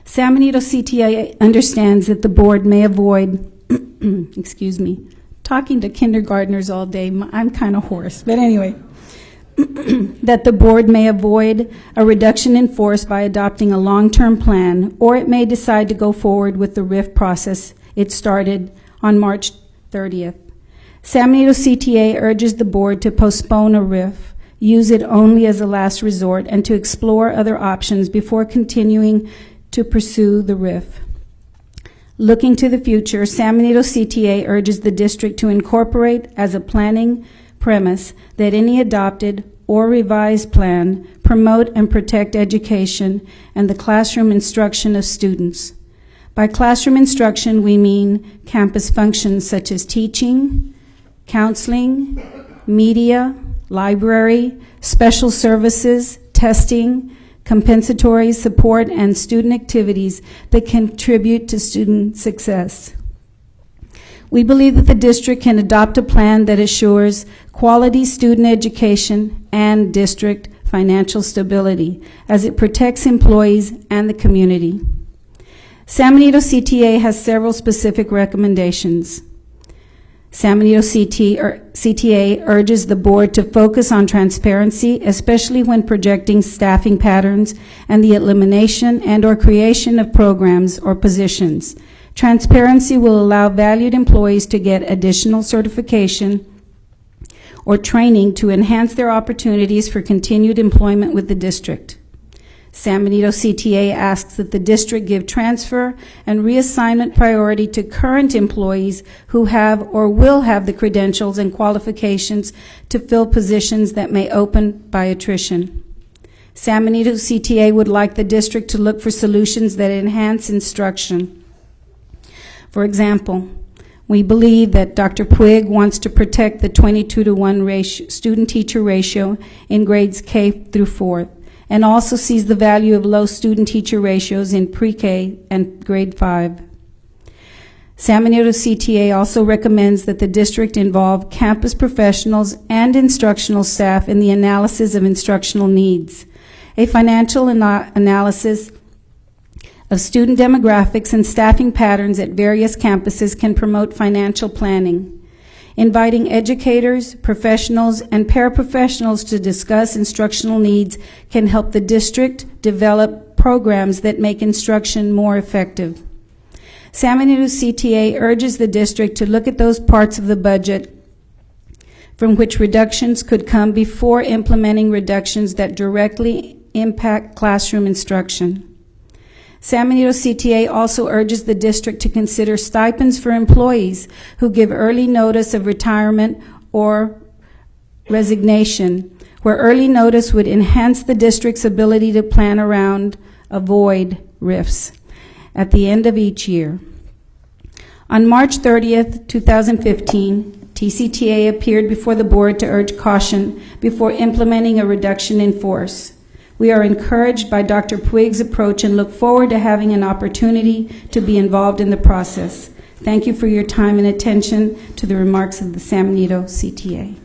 San Benito CTA understands that the board may avoid, excuse me, talking to kindergartners all day, I'm kind of hoarse, but anyway, that the board may avoid a reduction in force by adopting a long-term plan, or it may decide to go forward with the RIF process it started on March 30th. San Benito CTA urges the board to postpone a RIF, use it only as a last resort, and to explore other options before continuing to pursue the RIF. Looking to the future, San Benito CTA urges the district to incorporate as a planning premise that any adopted or revised plan promote and protect education and the classroom instruction of students. By classroom instruction, we mean campus functions such as teaching, counseling, media, library, special services, testing, compensatory support, and student activities that contribute to student success. We believe that the district can adopt a plan that assures quality student education and district financial stability as it protects employees and the community. San Benito CTA has several specific recommendations. San Benito CTA urges the board to focus on transparency, especially when projecting staffing patterns and the elimination and/or creation of programs or positions. Transparency will allow valued employees to get additional certification or training to enhance their opportunities for continued employment with the district. San Benito CTA asks that the district give transfer and reassignment priority to current employees who have or will have the credentials and qualifications to fill positions that may open by attrition. San Benito CTA would like the district to look for solutions that enhance instruction. For example, we believe that Dr. Puig wants to protect the 22-to-1 student-teacher ratio in grades K through 4th, and also sees the value of low student-teacher ratios in pre-K and grade 5. San Benito CTA also recommends that the district involve campus professionals and instructional staff in the analysis of instructional needs. A financial analysis of student demographics and staffing patterns at various campuses can promote financial planning. Inviting educators, professionals, and paraprofessionals to discuss instructional needs can help the district develop programs that make instruction more effective. San Benito CTA urges the district to look at those parts of the budget from which reductions could come before implementing reductions that directly impact classroom instruction. San Benito CTA also urges the district to consider stipends for employees who give early notice of retirement or resignation, where early notice would enhance the district's ability to plan around avoid rifts at the end of each year. On March 30th, 2015, TCTA appeared before the board to urge caution before implementing a reduction in force. We are encouraged by Dr. Puig's approach and look forward to having an opportunity to be involved in the process. Thank you for your time and attention to the remarks of the San Benito CTA.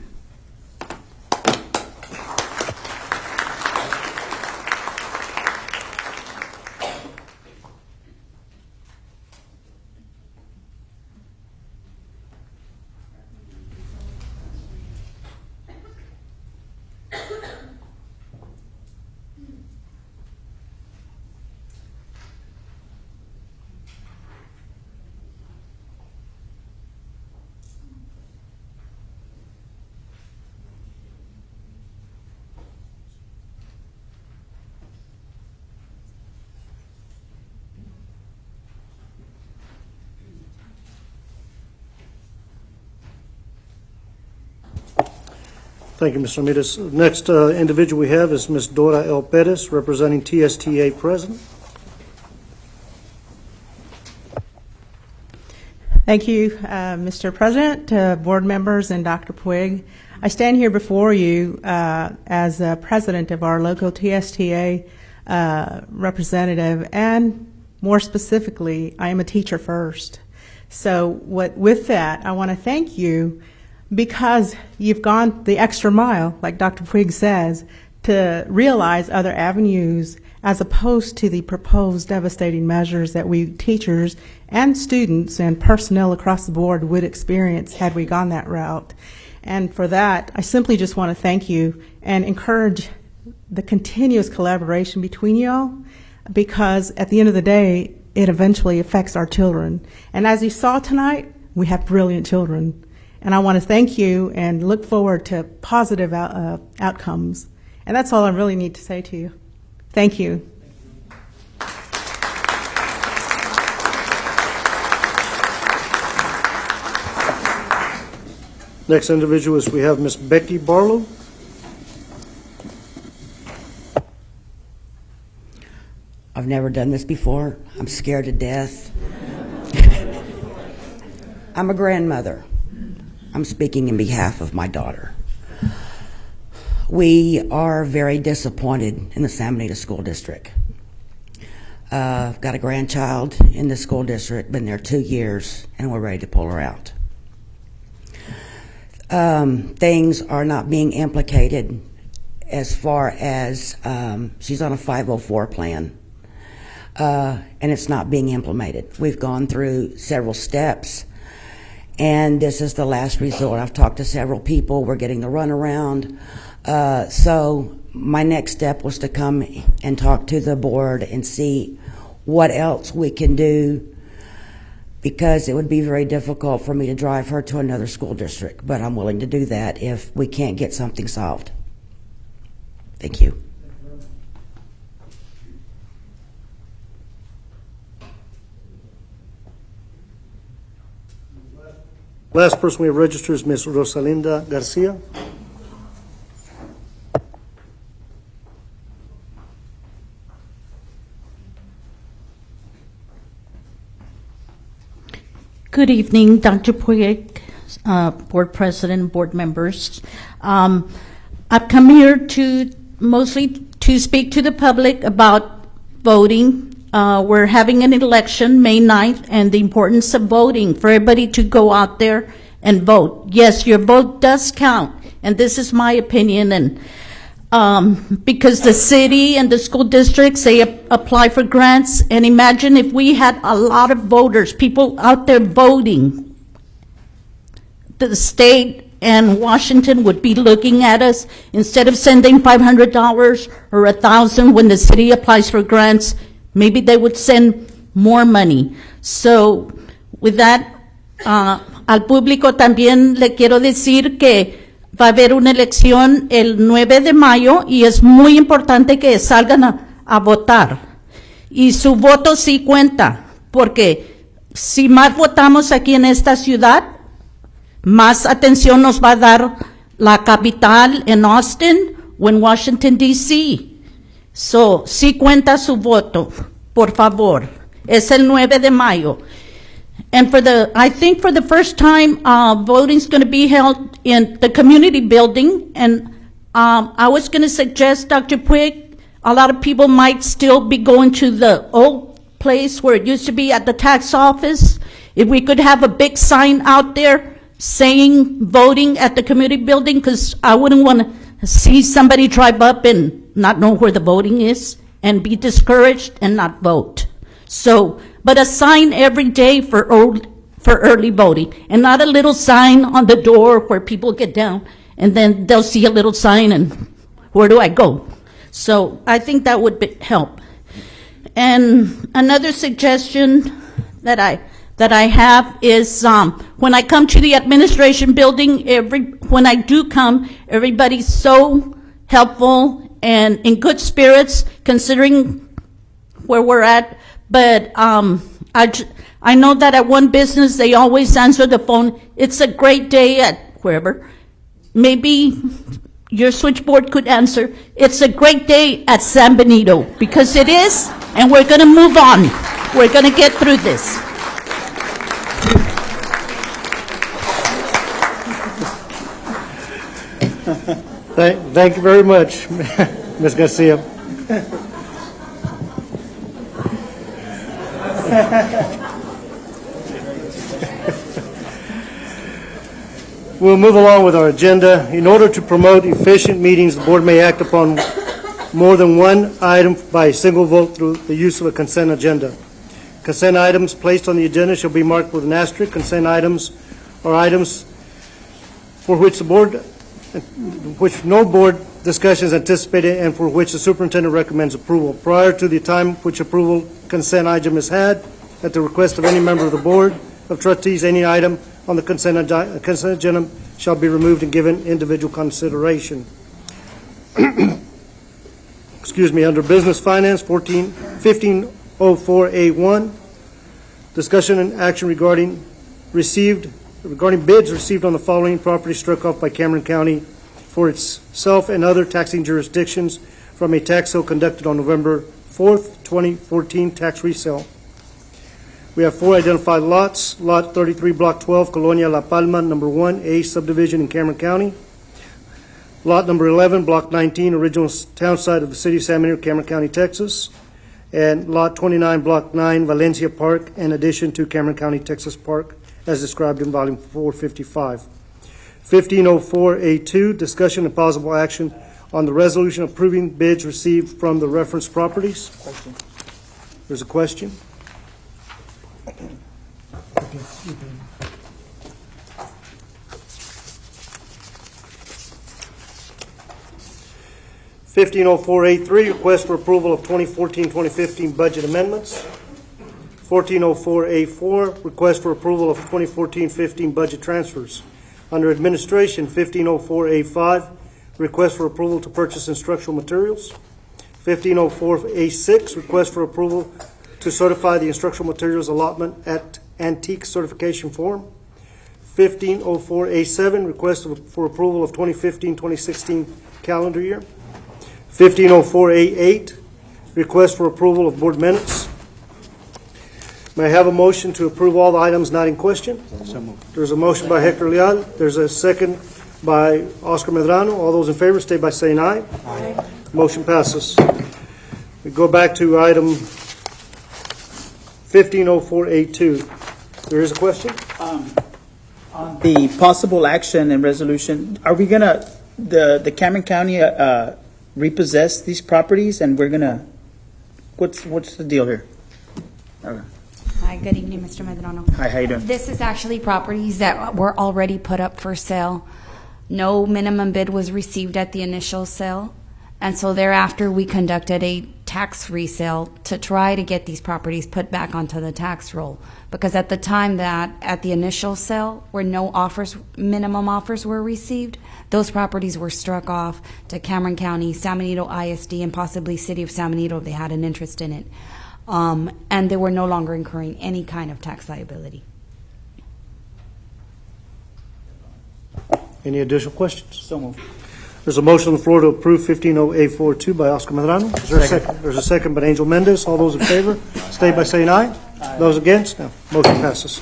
Thank you, Mr. Ramirez. Next individual we have is Ms. Dora L. Perez, representing TSTA President. Thank you, Mr. President, board members, and Dr. Puig. I stand here before you as president of our local TSTA representative, and more specifically, I am a teacher first. So with that, I want to thank you because you've gone the extra mile, like Dr. Puig says, to realize other avenues as opposed to the proposed devastating measures that we teachers and students and personnel across the board would experience had we gone that route. And for that, I simply just want to thank you and encourage the continuous collaboration between y'all, because at the end of the day, it eventually affects our children. And as you saw tonight, we have brilliant children. And I want to thank you and look forward to positive outcomes. And that's all I really need to say to you. Thank you. Next individual is we have Ms. Becky Barlow. I've never done this before. I'm scared to death. I'm a grandmother. I'm speaking in behalf of my daughter. We are very disappointed in the San Benito School District. I've got a grandchild in the school district, been there 2 years, and we're ready to pull her out. Things are not being implicated as far as she's on a 504 plan, and it's not being implemented. We've gone through several steps, and this is the last resort. I've talked to several people. We're getting the runaround. So my next step was to come and talk to the board and see what else we can do, because it would be very difficult for me to drive her to another school district, but I'm willing to do that if we can't get something solved. Thank you. Last person we have registered is Ms. Rosalinda Garcia. Good evening, Dr. Puig, board president, board members. I've come here to mostly to speak to the public about voting we're having an election May 9th, and the importance of voting, for everybody to go out there and vote. Yes, your vote does count, and this is my opinion, and because the city and the school districts, they apply for grants, and imagine if we had a lot of voters, people out there voting, the state and Washington would be looking at us. Instead of sending $500 or $1,000 when the city applies for grants, maybe they would send more money. So with that, al público también le quiero decir que va a haber una elección el 9 de mayo y es muy importante que salgan a votar. Y su voto sí cuenta, porque si más votamos aquí en esta ciudad, más atención nos va a dar la capital en Austin o en Washington, D.C. So, sí cuenta su voto, por favor. Es el 9 de mayo. And I think for the first time, voting is going to be held in the community building. And I was going to suggest, Dr. Puig, a lot of people might still be going to the old place where it used to be at the tax office. If we could have a big sign out there saying voting at the community building, because I wouldn't want to see somebody drive up and not know where the voting is and be discouraged and not vote. So, but a sign every day for early voting, and not a little sign on the door where people get down and then they'll see a little sign and where do I go? So I think that would help. And another suggestion that I have is when I come to the administration building, when I do come, everybody's so helpful and in good spirits considering where we're at. But I know that at one business, they always answer the phone. It's a great day at wherever. Maybe your switchboard could answer. It's a great day at San Benito, because it is, and we're going to move on. We're going to get through this. Thank you very much, Ms. Garcia. We'll move along with our agenda. In order to promote efficient meetings, the board may act upon more than one item by a single vote through the use of a consent agenda. Consent items placed on the agenda shall be marked with an asterisk. Consent items are items for which no board discussion is anticipated and for which the superintendent recommends approval. Prior to the time which approval consent item is had, at the request of any member of the board of trustees, any item on the consent agenda shall be removed and given individual consideration. Excuse me, under Business Finance, 1504A1, discussion and action regarding bids received on the following property struck off by Cameron County for itself and other taxing jurisdictions from a tax sale conducted on November 4th, 2014 tax resale. We have 4 identified lots. Lot 33, Block 12, Colonia La Palma, number 1A subdivision in Cameron County. Lot number 11, Block 19, original town site of the city of San Benito, Cameron County, Texas. And Lot 29, Block 9, Valencia Park, in addition to Cameron County, Texas Park, as described in Volume 455. 1504A2, discussion and possible action on the resolution approving bids received from the referenced properties. There's a question. 1504A3, request for approval of 2014-2015 budget amendments. 1404A4, request for approval of 2014-15 budget transfers. Under administration, 1504A5, request for approval to purchase instructional materials. 1504A6, request for approval to certify the instructional materials allotment at antique certification form. 1504A7, request for approval of 2015-2016 calendar year. 1504A8, request for approval of board minutes. May I have a motion to approve all the items not in question? So moved. There's a motion by Hector Leal. There's a second by Oscar Medrano. All those in favor state by saying aye. Aye. Motion passes. We go back to item 1504A2. There is a question? On the possible action and resolution, are we gonna, the Cameron County repossess these properties, and we're gonna, what's the deal here? Okay. Hi, good evening, Mr. Medrano. Hi, how you doing? This is actually properties that were already put up for sale. No minimum bid was received at the initial sale, and so thereafter we conducted a tax resale to try to get these properties put back onto the tax roll. Because at the time that, at the initial sale, where no offers, minimum offers were received, those properties were struck off to Cameron County, San Benito ISD, and possibly City of San Benito if they had an interest in it. And they were no longer incurring any kind of tax liability. Any additional questions? So moved. There's a motion on the floor to approve 150A42 by Oscar Medrano. Is there a second? There's a second by Angel Mendez. All those in favor, state by saying aye. Aye. Those against? No. Motion passes.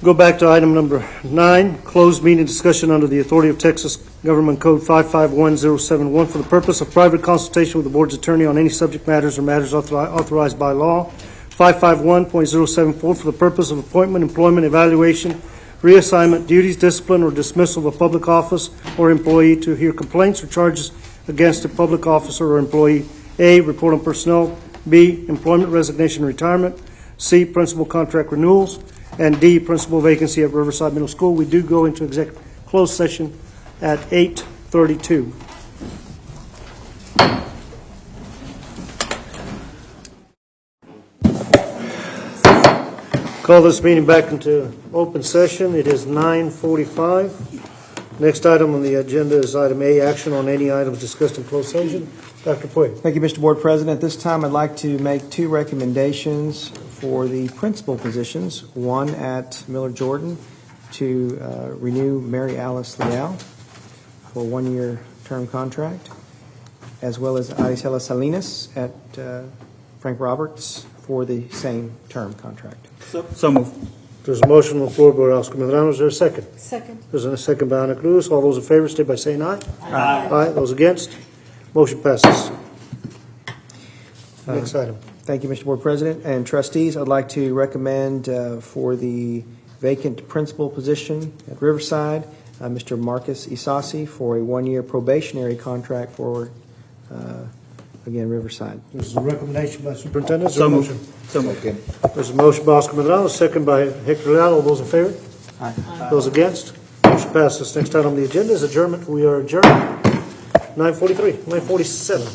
Go back to item number 9, closed meeting discussion under the authority of Texas Government Code 551071 for the purpose of private consultation with the board's attorney on any subject matters or matters authorized by law. 551.074 for the purpose of appointment, employment, evaluation, reassignment, duties, discipline, or dismissal of a public office or employee, to hear complaints or charges against a public officer or employee. A, report on personnel. B, employment, resignation, retirement. C, principal contract renewals. And D, principal vacancy at Riverside Middle School. We do go into executive closed session at 8:32. Call this meeting back into open session. It is 9:45. Next item on the agenda is item A, action on any items discussed in closed session. Dr. Puig. Thank you, Mr. Board President. At this time, I'd like to make 2 recommendations for the principal positions. One at Miller Jordan to renew Mary Alice Leal for a 1-year term contract, as well as Arisela Salinas at Frank Roberts for the same term contract. So moved. There's a motion on the floor by Oscar Medrano. Is there a second? Second. There's a second by Ana Cruz. All those in favor, state by saying aye. Aye. Aye. Those against? Motion passes. Next item. Thank you, Mr. Board President. And trustees, I'd like to recommend for the vacant principal position at Riverside, Mr. Marcus Isasi for a 1-year probationary contract for, again, Riverside. This is a recommendation by Superintendent. Is there So a moved. motion? So moved. There's a motion by Oscar Medrano, a second by Hector Leal. All those in favor? Aye. Those against? Motion passes. Next item on the agenda is adjournment. We are adjourned. 9:43, 9:47.